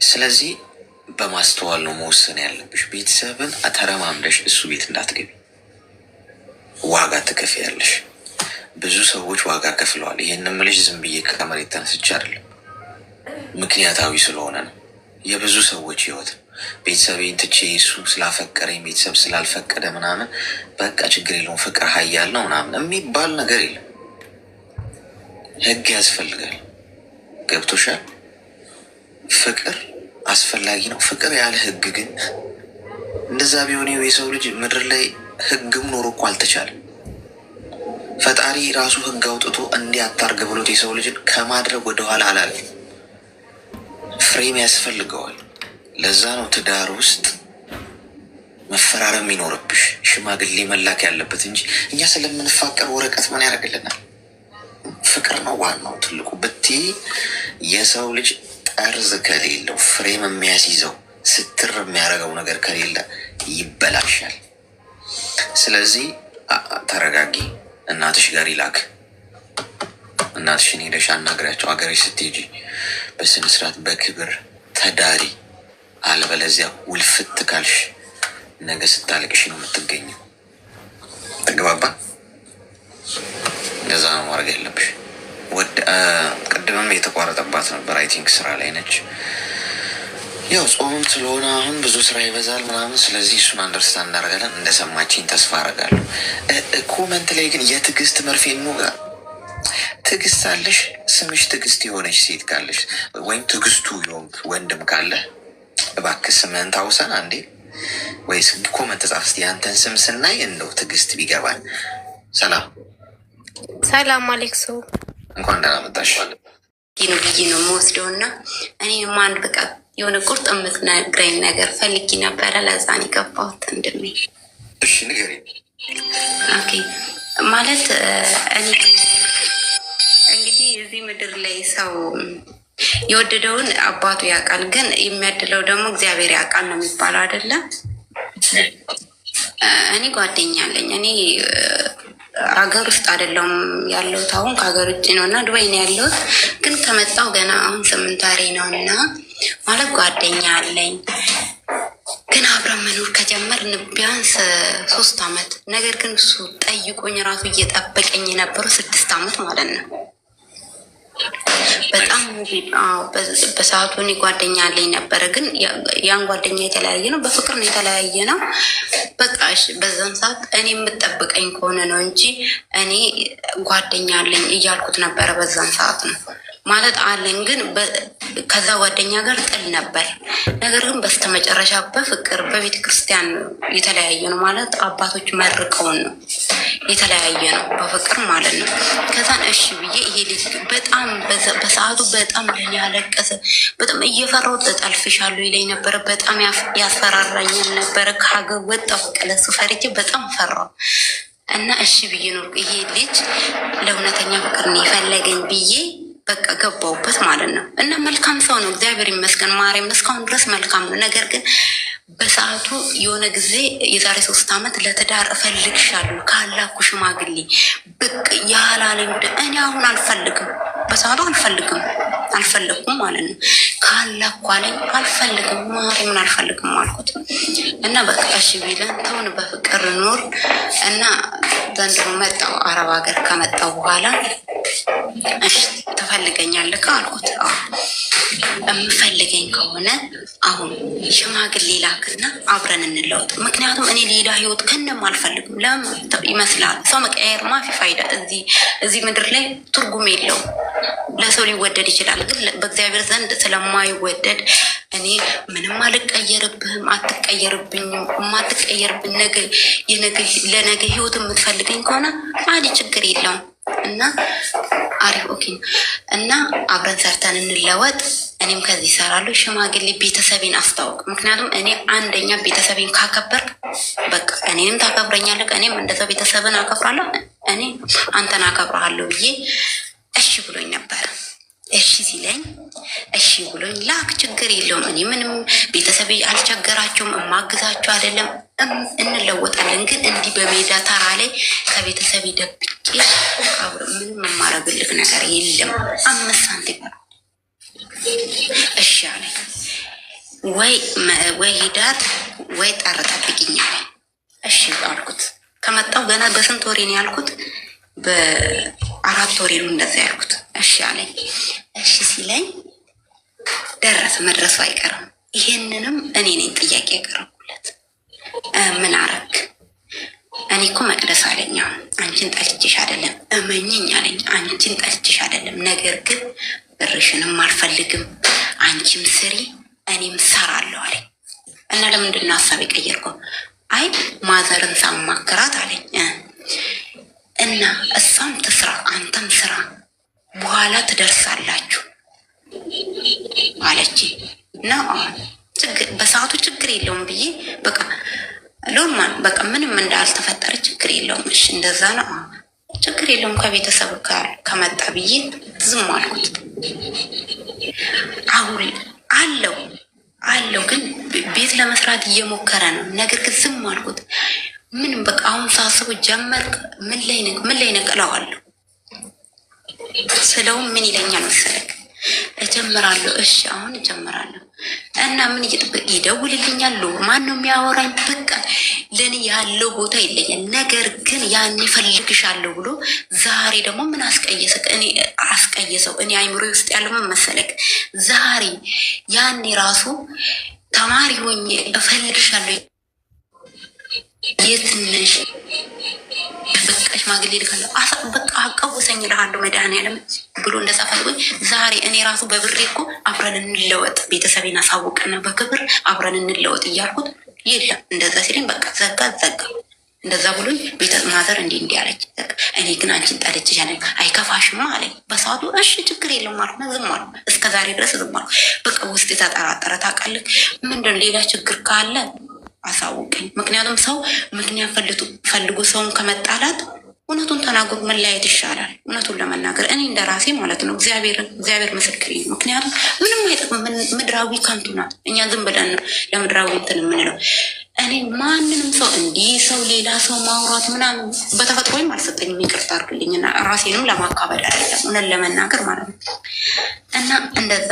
ስለዚህ በማስተዋል ነው መወሰን ያለብሽ። ቤተሰብን ተረማምደሽ እሱ ቤት እንዳትገቢ። ዋጋ ትከፍያለሽ። ብዙ ሰዎች ዋጋ ከፍለዋል። ይህን ምልሽ ዝም ብዬ ከመሬት ተነስቼ አይደለም፣ ምክንያታዊ ስለሆነ ነው። የብዙ ሰዎች ህይወት ቤተሰቤን ትቼ እሱ ስላፈቀረኝ ቤተሰብ ስላልፈቀደ ምናምን በቃ ችግር የለውም ፍቅር ሀያል ነው ምናምን የሚባል ነገር የለም። ህግ ያስፈልጋል። ገብቶሻል? ፍቅር አስፈላጊ ነው። ፍቅር ያለ ህግ ግን እንደዛ ቢሆን የሰው ልጅ ምድር ላይ ህግም ኖሮ እኮ አልተቻለም። ፈጣሪ ራሱ ህግ አውጥቶ እንዲያታርግ ብሎት የሰው ልጅን ከማድረግ ወደኋላ አላለም። ፍሬም ያስፈልገዋል። ለዛ ነው ትዳር ውስጥ መፈራረም ይኖርብሽ፣ ሽማግሌ መላክ ያለበት እንጂ እኛ ስለምንፋቀር ወረቀት ምን ያደርግልናል? ፍቅር ነው ዋናው ትልቁ ብትይ የሰው ልጅ ጠርዝ ከሌለው ፍሬም የሚያስይዘው ስትር የሚያደርገው ነገር ከሌለ ይበላሻል። ስለዚህ ተረጋጊ። እናትሽ ጋር ይላክ። እናትሽን ሄደሽ አናግሪያቸው። አገሬሽ ስትሄጂ በስነስርዓት በክብር ተዳሪ። አለበለዚያ ውልፍት ካልሽ ነገ ስታለቅሽ ነው የምትገኘው። ተግባባ? እንደዛ ነው ማድረግ ያለብሽ። ቅድምም የተቋረጠባት ነበር። አይ ቲንክ ስራ ላይ ነች። ያው ጾም ስለሆነ አሁን ብዙ ስራ ይበዛል ምናምን። ስለዚህ እሱን አንደርስታንድ እናደርጋለን። እንደሰማችኝ ተስፋ አደርጋለሁ። ኮመንት ላይ ግን የትዕግስት መርፌ እንውጋ። ትዕግስት አለሽ? ስምሽ ትዕግስት የሆነች ሴት ካለሽ ወይም ትዕግስቱ የሆንክ ወንድም ካለ እባክህ ስምህን ታውሰን አንዴ፣ ወይስ ኮመንት ጻፍ እስኪ። ያንተን ስም ስናይ እንደው ትዕግስት ቢገባል። ሰላም አሌክሶ፣ እንኳን ደህና መጣሽ። ብዬ ነው የምወስደው እና እኔም አንድ በቃ የሆነ ቁርጥ የምትነግረኝ ነገር ፈልጊ ነበረ። ለዛን የገባሁት ወንድሜ። እሺ ንገሪኝ። ኦኬ ማለት እኔ እንግዲህ እዚህ ምድር ላይ ሰው የወደደውን አባቱ ያውቃል፣ ግን የሚያድለው ደግሞ እግዚአብሔር ያውቃል ነው የሚባለው አይደለም? እኔ ጓደኛ አለኝ። እኔ ሀገር ውስጥ አይደለሁም ያለሁት፣ አሁን ከሀገር ውጭ ነው እና ዱባይ ነው ያለሁት። ግን ከመጣሁ ገና አሁን 8 ወሬ ነው እና ማለት ጓደኛ አለኝ። ግን አብረን መኖር ከጀመርን ቢያንስ 3 አመት፣ ነገር ግን እሱ ጠይቆኝ ራሱ እየጠበቀኝ የነበረው 6 አመት ማለት ነው። በጣም በሰዓቱ እኔ ጓደኛ አለኝ ነበረ፣ ግን ያን ጓደኛ የተለያየ ነው፣ በፍቅር ነው የተለያየ ነው። በቃ በዛን ሰዓት እኔ የምጠብቀኝ ከሆነ ነው እንጂ እኔ ጓደኛ አለኝ እያልኩት ነበረ። በዛን ሰዓት ነው ማለት አለኝ፣ ግን ከዛ ጓደኛ ጋር ጥል ነበር። ነገር ግን በስተመጨረሻ በፍቅር በቤተ ክርስቲያን የተለያየ ነው ማለት አባቶች መርቀውን ነው የተለያየ ነው፣ በፍቅር ማለት ነው። ከዛን እሺ ብዬ ይሄ ልጅ በጣም በሰዓቱ በጣም ለኔ ያለቀሰ፣ በጣም እየፈራሁ ተጠልፍሻለሁ ይለኝ ነበረ። በጣም ያስፈራራኛል ነበረ። ከሀገር ወጣሁ ለሱ ፈርቼ በጣም ፈራሁ እና እሺ ብዬ ነው ይሄ ልጅ ለእውነተኛ ፍቅር ነው የፈለገኝ ብዬ በቃ ገባሁበት ማለት ነው። እና መልካም ሰው ነው፣ እግዚአብሔር ይመስገን። ማርያም እስካሁን ድረስ መልካም ነው። ነገር ግን በሰዓቱ የሆነ ጊዜ የዛሬ 3 አመት ለትዳር እፈልግሻለሁ ካላኩ ሽማግሌ ብቅ ያላለኝ ጉዳይ እኔ አሁን አልፈልግም፣ በሰዓቱ አልፈልግም። አልፈለኩም ማለት ነው። ካለኩ አለኝ አልፈልግም፣ ማርያምን አልፈልግም አልኩት እና በቃ እሺ ቢለን ተውን በፍቅር ኖር እና ዘንድሮ መጣው አረብ ሀገር ከመጣው በኋላ እሺ ትፈልገኛለህ አልኩት። የምፈልገኝ ከሆነ አሁን ሽማግሌ ላክና አብረን እንለወጥ። ምክንያቱም እኔ ሌላ ህይወት ከነም አልፈልግም። ለምን ይመስላል ሰው መቀየር ማፊ ፋይዳ እዚህ ምድር ላይ ትርጉም የለውም። ለሰው ሊወደድ ይችላል፣ ግን በእግዚአብሔር ዘንድ ስለማይወደድ እኔ ምንም አልቀየርብህም፣ አትቀየርብኝም። የማትቀየርብን ለነገ ህይወት የምትፈልገኝ ከሆነ አዲ ችግር የለውም እና አሪፍ ኦኬ እና አብረን ሰርተን እንለወጥ። እኔም ከዚህ እሰራለሁ። ሽማግሌ ቤተሰቤን አስታውቅ። ምክንያቱም እኔ አንደኛ ቤተሰቤን ካከበርክ በቃ እኔንም ታከብረኛለህ፣ እኔም እንደዛው ቤተሰብን አከብራለሁ፣ እኔ አንተን አከብረሃለሁ ብዬ እሺ ብሎኝ ነበር። እሺ ሲለኝ እሺ ብሎኝ ላክ ችግር የለውም። እኔ ምንም ቤተሰቤ አልቸገራቸውም፣ እማግዛቸው አይደለም፣ እንለወጣለን። ግን እንዲህ በሜዳ ተራ ላይ ከቤተሰቤ ደብቄ ምንም የማረግልህ ነገር የለም። 5 ሳንቲም እሺ አለኝ። ወይ ሂዳት ወይ ጠር ጠብቂኛል። እሺ አልኩት። ከመጣው ገና በስንት ወሬ ነው ያልኩት? በ4 ወሬ ነው እንደዛ ያልኩት። እሺ አለኝ። እሺ ሲለኝ መድረሱ አይቀርም። ይሄንንም እኔ ነኝ ጥያቄ ያቀረብኩለት። ምን አረግ? እኔ እኮ መቅደስ አለኝ አንቺን ጠልቼሽ አይደለም፣ እመኝኝ አለኝ። አንቺን ጠልቼሽ አይደለም፣ ነገር ግን ብርሽንም አልፈልግም፣ አንቺም ስሪ እኔም ሰራለሁ አለኝ። እና ለምንድን ነው ሀሳብ የቀየርከው? አይ ማዘርን ሳማክራት አለኝ እና እሷም ትስራ አንተም ስራ በኋላ ትደርሳላችሁ አለች። እና በሰዓቱ ችግር የለውም ብዬ በቃ ሎማን በቃ ምንም እንዳልተፈጠረ ችግር የለውም እሺ እንደዛ ነው ችግር የለውም ከቤተሰብ ከመጣ ብዬ ዝም አልኩት። አሁን አለው ግን ቤት ለመስራት እየሞከረ ነው። ነገር ግን ዝም አልኩት። ምንም በቃ አሁን ሳስቡ ጀመርክ ምን ላይ ነቀለዋለሁ ስለውም ምን ይለኛል መሰለክ እጀምራለሁ። እሺ አሁን እጀምራለሁ እና ምን ይደውልልኛል። ማን ነው የሚያወራኝ? በቃ ለኔ ያለው ቦታ ይለኛል። ነገር ግን ያኔ ፈልግሻለሁ ብሎ ዛሬ ደግሞ ምን አስቀየሰው? እኔ አይምሮ ውስጥ ያለው ምን መሰለክ ዛሬ ያኔ ራሱ ተማሪ ሆኜ እፈልግሻለሁ የትንሽ በቃ ሽማግሌ ልካለሁ በቃ አቀውሰኝ እልሃለሁ መድኃኒዓለም ብሎ እንደዛ ፈልጎኝ ዛሬ እኔ ራሱ በብሬ እኮ አብረን እንለወጥ ቤተሰቤን አሳውቅና በክብር አብረን እንለወጥ እያልኩት የለም እንደዛ ሲለኝ በቃ ዘጋ እንደዛ ብሎኝ ማዘር እንዲህ አለች። እኔ ግን አንቺን ጠልቼሽ አለኝ። አይከፋሽማ አለኝ በሰዓቱ። እሺ ችግር የለም አልኩ። ዝም አልኩ። እስከ ዛሬ ድረስ ዝም አልኩ። በቃ ውስጥ የተጠራጠረ ታውቃለህ። ምንድን ሌላ ችግር ካለ አሳውቀኝ። ምክንያቱም ሰው ምክንያት ፈልጎ ሰውን ከመጣላት እውነቱን ተናግሮ መለያየት ይሻላል። እውነቱን ለመናገር እኔ እንደ ራሴ ማለት ነው። እግዚአብሔር ምስክሬ ነው። ምክንያቱም ምንም አይጠቅም። ምድራዊ ከንቱ ናት። እኛ ዝም ብለን ለምድራዊ እንትን የምንለው። እኔ ማንንም ሰው እንዲህ ሰው ሌላ ሰው ማውራት ምናምን በተፈጥሮም አልሰጠኝም። ይቅርታ አድርግልኝና ራሴንም ለማካበድ አይደለም እውነት ለመናገር ማለት ነው። እና እንደዛ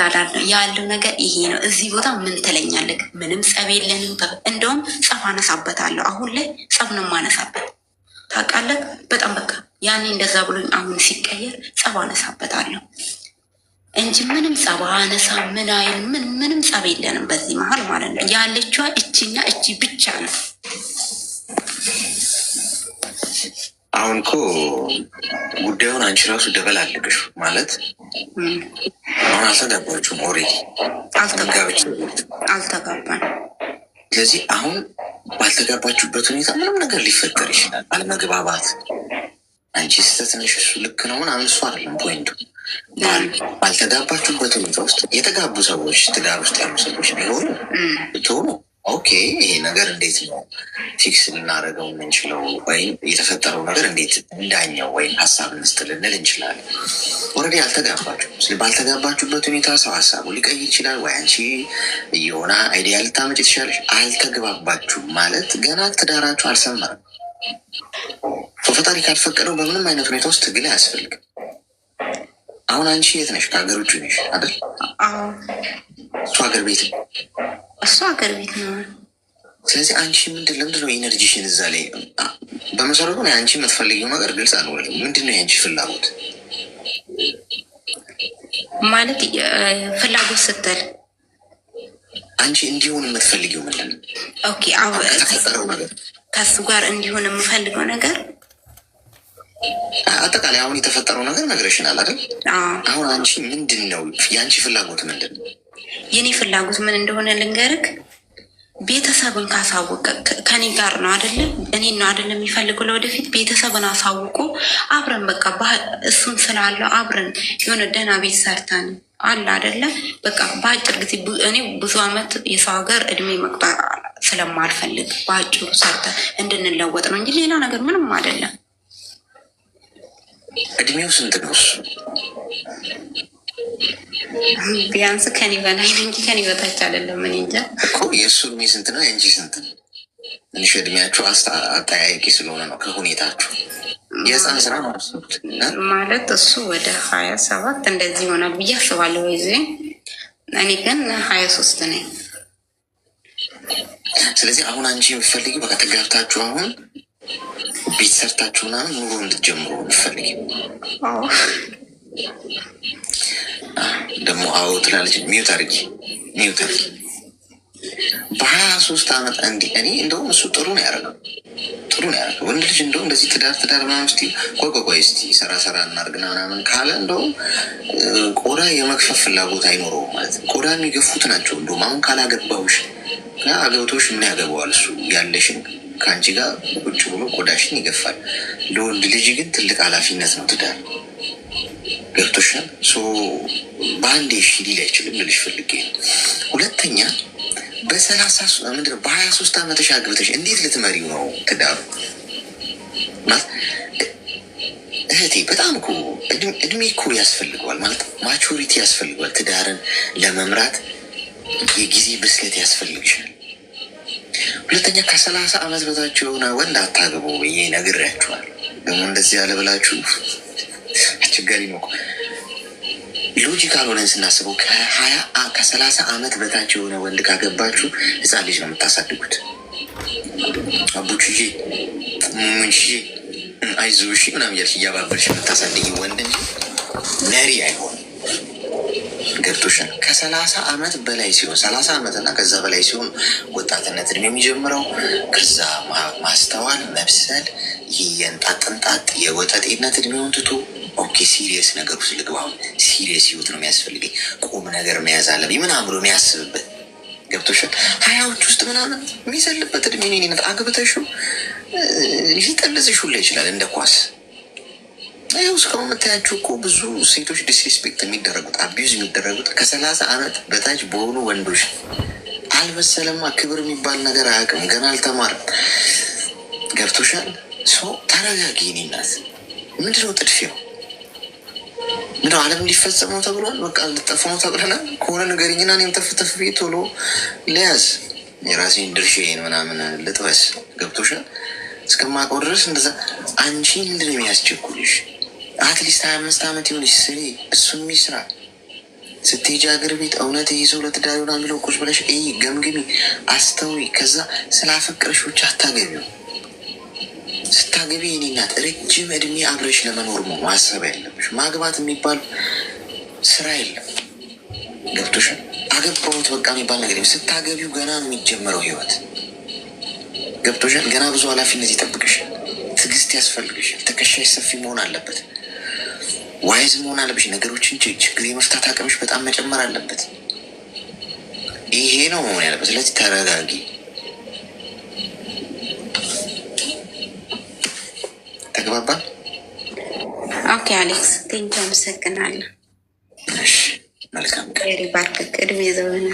ያለው ነገር ይሄ ነው። እዚህ ቦታ ምን ትለኛለህ? ምንም ጸብ የለንም። እንደውም ጸብ አነሳበታለሁ። አሁን ላይ ጸብ ነው የማነሳበት ታውቃለህ። በጣም በቃ ያኔ እንደዛ ብሎኝ አሁን ሲቀየር ጸብ አነሳበታለሁ እንጂ ምንም ጸብ አነሳ ምን አይል ምንም ጸብ የለንም በዚህ መሀል ማለት ነው። ያለችዋ እቺና እቺ ብቻ ነው። አሁን እኮ ጉዳዩን አንቺ ራሱ ደበላለቅሽ ማለት አሁን አልተጋባችሁም። ኦልሬዲ አልተጋባን። ስለዚህ አሁን ባልተጋባችሁበት ሁኔታ ምንም ነገር ሊፈጠር ይችላል። አለመግባባት፣ አንቺ ስህተት ነሽ እሱ ልክ ነው ምናምን እሱ አይደለም ፖይንቱ። ባልተጋባችሁበት ሁኔታ ውስጥ የተጋቡ ሰዎች ትዳር ውስጥ ያሉ ሰዎች ቢሆኑ ብትሆኑ ኦኬ፣ ይሄ ነገር እንዴት ነው ፊክስ ልናደርገው የምንችለው ወይም የተፈጠረው ነገር እንዴት እንዳኛው ወይም ሀሳብ እንስጥ ልንል እንችላለን። ኦልሬዲ አልተጋባችሁ። ባልተጋባችሁበት ሁኔታ ሰው ሀሳቡ ሊቀይር ይችላል፣ ወይ አንቺ የሆነ አይዲያ ልታመጭ ትችላለች። አልተግባባችሁ ማለት ገና ትዳራችሁ አልሰመረም። ፈጣሪ ካልፈቀደው በምንም አይነት ሁኔታ ውስጥ ትግል አያስፈልግም። አሁን አንቺ የት ነሽ? ከሀገር ውጭ ነሽ አይደል? እሱ ሀገር ቤት ነው። እሱ ሀገር ቤት ነው። ስለዚህ አንቺ ለምንድን ነው ኤነርጂሽን እዛ ላይ? በመሰረቱ አንቺ የምትፈልጊው ነገር ግልጽ አልሆነም። ምንድን ነው የአንቺ ፍላጎት? ማለት ፍላጎት ስትል አንቺ እንዲሆን የምትፈልጊው ምንድን ነው? ኦኬ ከሱ ጋር እንዲሆን የምፈልገው ነገር አጠቃላይ አሁን የተፈጠረው ነገር ነግረሽናል አይደል? አሁን አንቺ ምንድን ነው የአንቺ ፍላጎት ምንድን ነው? የኔ ፍላጎት ምን እንደሆነ ልንገርክ። ቤተሰብን ካሳወቀ ከኔ ጋር ነው አደለ? እኔ ነው አደለ የሚፈልገው ለወደፊት ቤተሰብን አሳውቆ አብረን በቃ እሱን ስላለው አብረን የሆነ ደህና ቤት ሰርተን አለ አደለ? በቃ በአጭር ጊዜ እኔ ብዙ አመት የሰው ሀገር እድሜ መቅጠር ስለማልፈልግ በአጭሩ ሰርተን እንድንለወጥ ነው እንጂ ሌላ ነገር ምንም አይደለም። እድሜው ስንት ነው እሱ? ቢያንስ ከኔ በላይ ነው እንጂ ከኔ በታች አይደለም። እኔ እንጃ እኮ የእሱ እድሜ ስንት ነው የእንጂ ስንት ነው? ትንሽ እድሜያችሁ አጠያያቂ ስለሆነ ነው ከሁኔታችሁ። የህፃን ስራ ነው ማለት እሱ ወደ 27 እንደዚህ ይሆናል ብዬ አስባለሁ። ይዜ እኔ ግን 23 ነኝ። ስለዚህ አሁን አንቺ የምትፈልጊው በቃ ተጋብታችሁ አሁን ቤት ሰርታችሁ ምናምን ኑሮ እንድትጀምሩ የምትፈልጊው? ደግሞ አዎ ትላለች። ሚዩት አድርጊ። በ23 ዓመት እንዲህ እኔ እንደውም እሱ ጥሩ ነው ያደረገው። ወንድ ልጅ እንደው እንደዚህ ትዳር ምናምን እስኪ ቆይ እስኪ ሰራ እናድርግና ምናምን ካለ እንደውም ቆዳ የመክፈፍ ፍላጎት አይኖረውም ማለት ነው። ቆዳ የሚገፉት ናቸው። እንደውም አሁን ካላገባውሽ አገብቶሽ ምን ያገባዋል? እሱ ያለሽን ከአንቺ ጋር ቁጭ ብሎ ቆዳሽን ይገፋል። ለወንድ ልጅ ግን ትልቅ ኃላፊነት ነው ትዳር። ገብቶሻል? በአንዴ እሺ ሊል አይችልም ልልሽ ፈልጌ ነው። ሁለተኛ በ23 ዓመትሽ አግብተሽ እንዴት ልትመሪው ነው ትዳሩ? እህቴ በጣም እኮ እድሜ እኮ ያስፈልገዋል ማለት ማቹሪቲ ያስፈልገዋል። ትዳርን ለመምራት የጊዜ ብስለት ያስፈልግሻል። ሁለተኛ ከ30 ዓመት በታች የሆነ ወንድ አታግቡ ብዬ ነግሬያችኋል። ደግሞ እንደዚህ ያለ ብላችሁ አስቸጋሪ ነው። ሎጂካል ሆነን ስናስበው ከ30 ዓመት በታች የሆነ ወንድ ካገባችሁ ህፃን ልጅ ነው የምታሳድጉት። አቡችዬ ሙንሺ አይዞሽ ምናምን እያልሽ እያባበልሽ የምታሳድጊ ወንድ እንጂ ነሪ አይሆንም። ገብቶሻል? ከ30 ዓመት በላይ ሲሆን 30 ዓመት እና ከዛ በላይ ሲሆን ወጣትነት እድሜ የሚጀምረው ከዛ ማስተዋል መብሰል፣ ይህ የእንጣጥ የወጠጤነት እድሜውን ትቶ ኦኬ ሲሪየስ ነገር ውስጥ ልግባ፣ ሲሪየስ ህይወት ነው የሚያስፈልገኝ፣ ቁም ነገር መያዝ አለብኝ ምናምን ብሎ የሚያስብበት ገብቶሻል? 20ዎች ውስጥ ምናምን የሚዘልበት እድሜ ኔነት አግብተሽው ሊጠልዝሽ ሁላ ይችላል እንደ ኳስ። ይኸው እስካሁን የምታያቸው እኮ ብዙ ሴቶች ዲስሪስፔክት የሚደረጉት አቢዩዝ የሚደረጉት ከ30 ዓመት በታች በሆኑ ወንዶች። አልበሰለማ፣ ክብር የሚባል ነገር አያውቅም፣ ገና አልተማርም። ገብቶሻል? ተረጋጊ። እኔ እናት ምንድነው ጥድፊያው? ምንድነው ዓለም ሊፈጸመው ተብሏል። በቃ ልጠፉ ነው ተብለናል። ከሆነ ንገሪኝና እኔም ተፍተፍ ቤት ቶሎ ልያዝ፣ የራሴን ድርሻዬን ምናምን ልጥበስ። ገብቶሻል? እስከማውቀው ድረስ እንደዛ። አንቺ ምንድን ነው የሚያስቸኩልሽ? አትሊስት 25 ዓመት ይሆንሽ ስሪ፣ እሱም ይስራ። ስትሄጂ ሀገር ቤት እውነት ይህ ሰው ለትዳር ይሆናል ብለው ቁጭ ብለሽ ገምግሚ፣ አስተውይ። ከዛ ስላፈቀረሽ ብቻ አታገቢው። ስታገቢ የኔ እናት ረጅም እድሜ አብረሽ ለመኖር ነው ማሰብ ያለብሽ። ማግባት የሚባል ስራ የለም። ገብቶሻል? አገባሁት በቃ የሚባል ነገር ስታገቢው ገና ነው የሚጀምረው ህይወት። ገብቶሻል? ገና ብዙ ኃላፊነት ይጠብቅሻል። ትዕግስት ያስፈልግሻል። ትከሻሽ ሰፊ መሆን አለበት። ዋይዝ መሆን አለብሽ። ነገሮችን ችግር የመፍታት አቅምሽ በጣም መጨመር አለበት። ይሄ ነው መሆን ያለበት። ስለዚህ ተረጋጊ። ተግባባን? ኦኬ አሌክስ ቴንኪ፣ አመሰግናለሁ። መልካም ቀሪ ባርክክ፣ እድሜ ዘመና።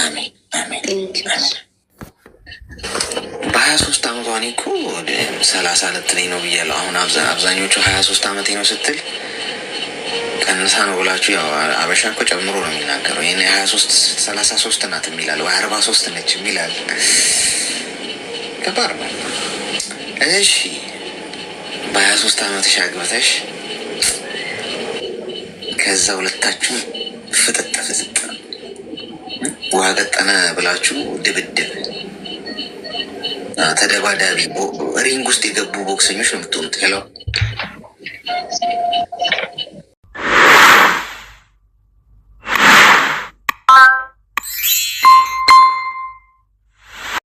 አሜን አሜን። ቴንኪ። በ23 ዓመቷ እኔ እኮ ወደ 30 ልትለኝ ነው ብያለሁ። አሁን አብዛኞቹ 23 ዓመቴ ነው ስትል ቀንሳ ነው ብላችሁ፣ ያው አበሻ እኮ ጨምሮ ነው የሚናገረው። ይህ 23 33 ናት የሚላል ወይ 43 ነች የሚላል። ከባድ ነው። እሺ በ23 ዓመትሽ አግብተሽ ከዛ ሁለታችሁ ፍጥጥ ፍጥጥ ውሃ ቀጠነ ብላችሁ ድብድብ ተደባዳቢ ሪንግ ውስጥ የገቡ ቦክሰኞች ነው የምትሆኑት። ሄሎ